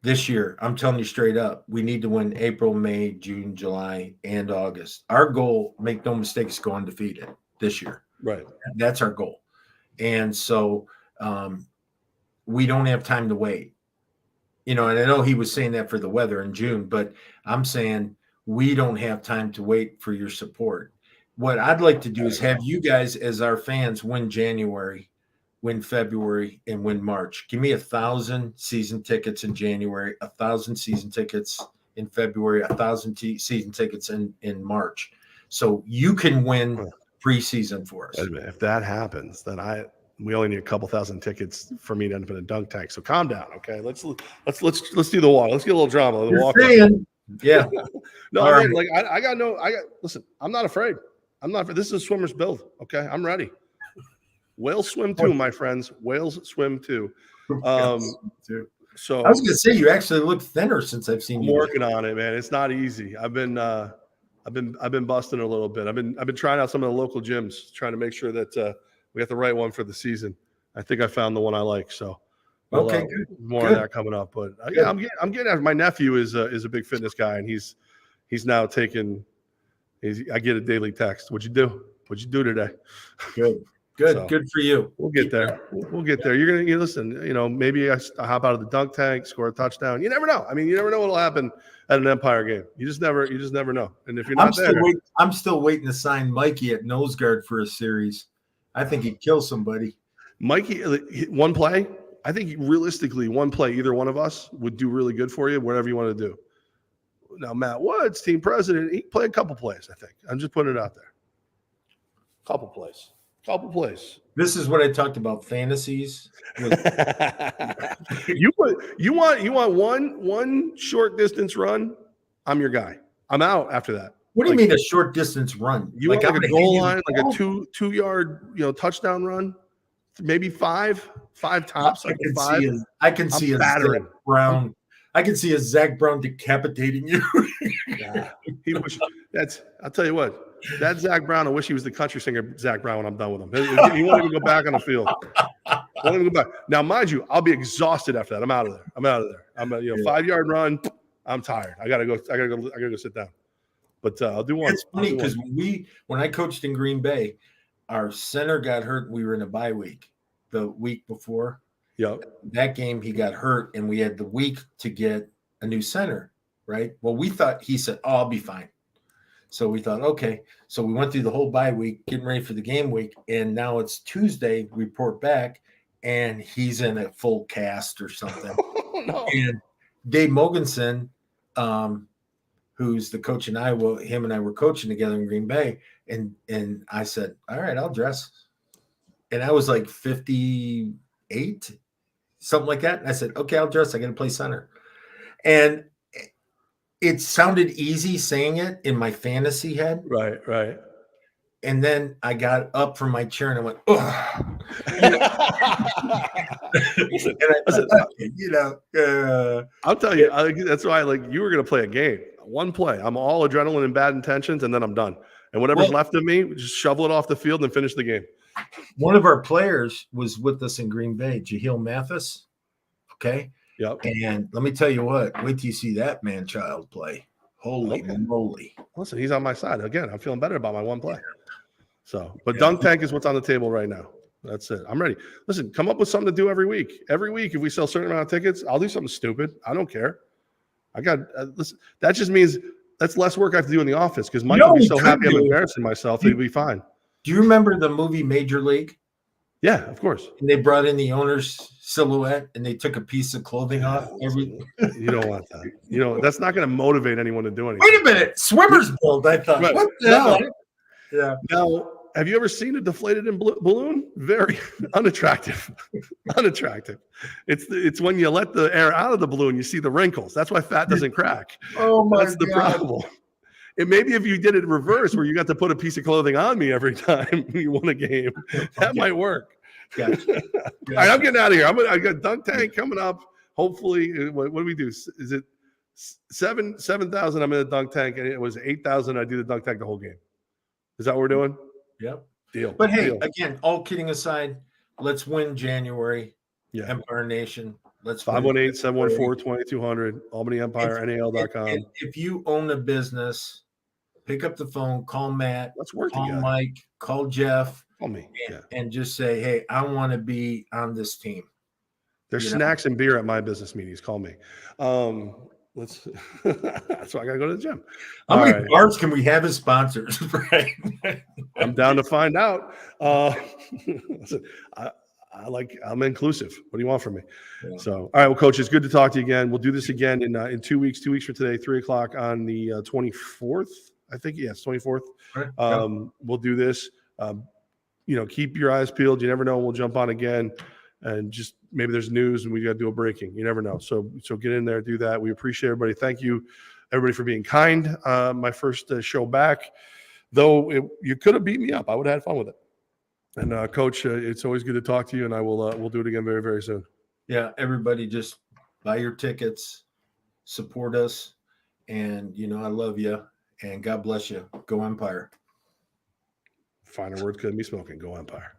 This year, I'm telling you straight up, we need to win April, May, June, July, and August. Our goal, make no mistakes, go undefeated this year. Right. That's our goal. And so we don't have time to wait. And I know he was saying that for the weather in June, but I'm saying we don't have time to wait for your support. What I'd like to do is have you guys as our fans win January, win February, and win March. Give me 1,000 season tickets in January, 1,000 season tickets in February, 1,000 season tickets in March. So you can win preseason for us. If that happens, then we only need a couple thousand tickets for me to end up in a dunk tank. So calm down, okay? Let's do the walk. Let's get a little drama. Yeah. No, listen, I'm not afraid. This is a swimmer's build. Okay. I'm ready. Whales swim too, my friends. Whales swim too. So I was going to say you actually look thinner since I've seen I'm you. working on it, man. It's not easy. I've been busting a little bit. I've been trying out some of the local gyms, trying to make sure that we got the right one for the season. I think I found the one I like. So Okay, good. More on that coming up. But yeah, I'm getting after. My nephew is a big fitness guy, and he's now taking. I get a daily text. What'd you do? What'd you do today? Good. So, Good for you. We'll get there. We'll get there. You're gonna listen. Maybe I hop out of the dunk tank, score a touchdown. You never know. I mean, you never know what'll happen at an Empire game. You just never know. And if you're not I'm still waiting to sign Mikey at nose guard for a series. I think he'd kill somebody. Mikey, one play. I think realistically, one play, either one of us would do really good for you, whatever you want to do. Now, Matt Woods, team president, he played a couple plays. I think I'm just putting it out there. Couple plays. This is what I talked about. Fantasies. You want one short distance run? I'm your guy. I'm out after that. What do you mean a short distance run? You want like a goal line, like a 2-yard touchdown run? Maybe five tops. I can see a Zach Brown. I can see a Zach Brown decapitating you. Yeah. I'll tell you what. That Zach Brown, I wish he was the country singer Zach Brown when I'm done with him. He won't even go back on the field. Won't even go back. Now, mind you, I'll be exhausted after that. I'm out of there. I'm a 5-yard run. I'm tired. I gotta go sit down. But I'll do one. It's funny because when I coached in Green Bay, our center got hurt. We were in a bye week the week before. Yep. That game he got hurt, and we had the week to get a new center. Right. Well, he said, "Oh, I'll be fine." So we thought, okay. So we went through the whole bye week, getting ready for the game week. And now it's Tuesday, report back, and he's in a full cast or something. Oh, no. And Dave Mogensen, who's the coach in Iowa, him and I were coaching together in Green Bay. And I said, all right, I'll dress. And I was like 58, something like that. And I said, okay, I'll dress. I got to play center. And it sounded easy saying it in my fantasy head. Right. And then I got up from my chair and I went, I'll tell you, that's why you were going to play a game. One play. I'm all adrenaline and bad intentions, and then I'm done. And whatever's left of me, just shovel it off the field and finish the game. One of our players was with us in Green Bay, Jahil Mathis. Okay. Yep. And let me tell you what, wait till you see that man-child play. Holy moly. Listen, he's on my side. Again, I'm feeling better about my one play. So, but dunk tank is what's on the table right now. That's it. I'm ready. Listen, come up with something to do every week. Every week, if we sell a certain amount of tickets, I'll do something stupid. I don't care. Listen, that just means that's less work I have to do in the office because Mike will be so happy I'm embarrassing myself. He'll be fine. Do you remember the movie Major League? Yeah, of course. And they brought in the owner's silhouette and they took a piece of clothing off. You don't want that. That's not going to motivate anyone to do anything. Wait a minute. Swimmer's build, I thought. Right. What the hell? Yeah. Now, have you ever seen a deflated balloon? Very unattractive. It's when you let the air out of the balloon, you see the wrinkles. That's why fat doesn't crack. Oh my God. That's the problem. And maybe if you did it reverse, where you got to put a piece of clothing on me every time you won a game, that might work. Gotcha. All right, I'm getting out of here. I got dunk tank coming up. Hopefully, what do we do? Is it 7,000? I'm in the dunk tank, and it was 8,000. I do the dunk tank the whole game. Is that what we're doing? Yep. Deal. But hey, again, all kidding aside, let's win January. Yeah. Empire Nation. Let's 518-714-2200. Albany Empire, NAL.com. If you own a business, pick up the phone, call Matt, let's work call together. Mike, call Jeff, call me, and just say, hey, I want to be on this team. There's snacks and beer at my business meetings. Call me. That's why I gotta go to the gym. How many bars can we have as sponsors? Right. I'm down to find out. Listen, I'm inclusive. What do you want from me? Yeah. So, all right. Well, Coach, it's good to talk to you again. We'll do this again in 2 weeks. 2 weeks from today, 3:00 on the 24th. I think, yes, 24th. Right. We'll do this. Keep your eyes peeled. You never know. We'll jump on again, and just maybe there's news and we got to do a breaking. You never know. So get in there, do that. We appreciate everybody. Thank you, everybody, for being kind. My first show back, though you could have beat me up. I would have had fun with it. And Coach, it's always good to talk to you, and we'll do it again very, very soon. Yeah, everybody, just buy your tickets, support us. And, I love you and God bless you. Go Empire. Final words couldn't be spoken. Go Empire.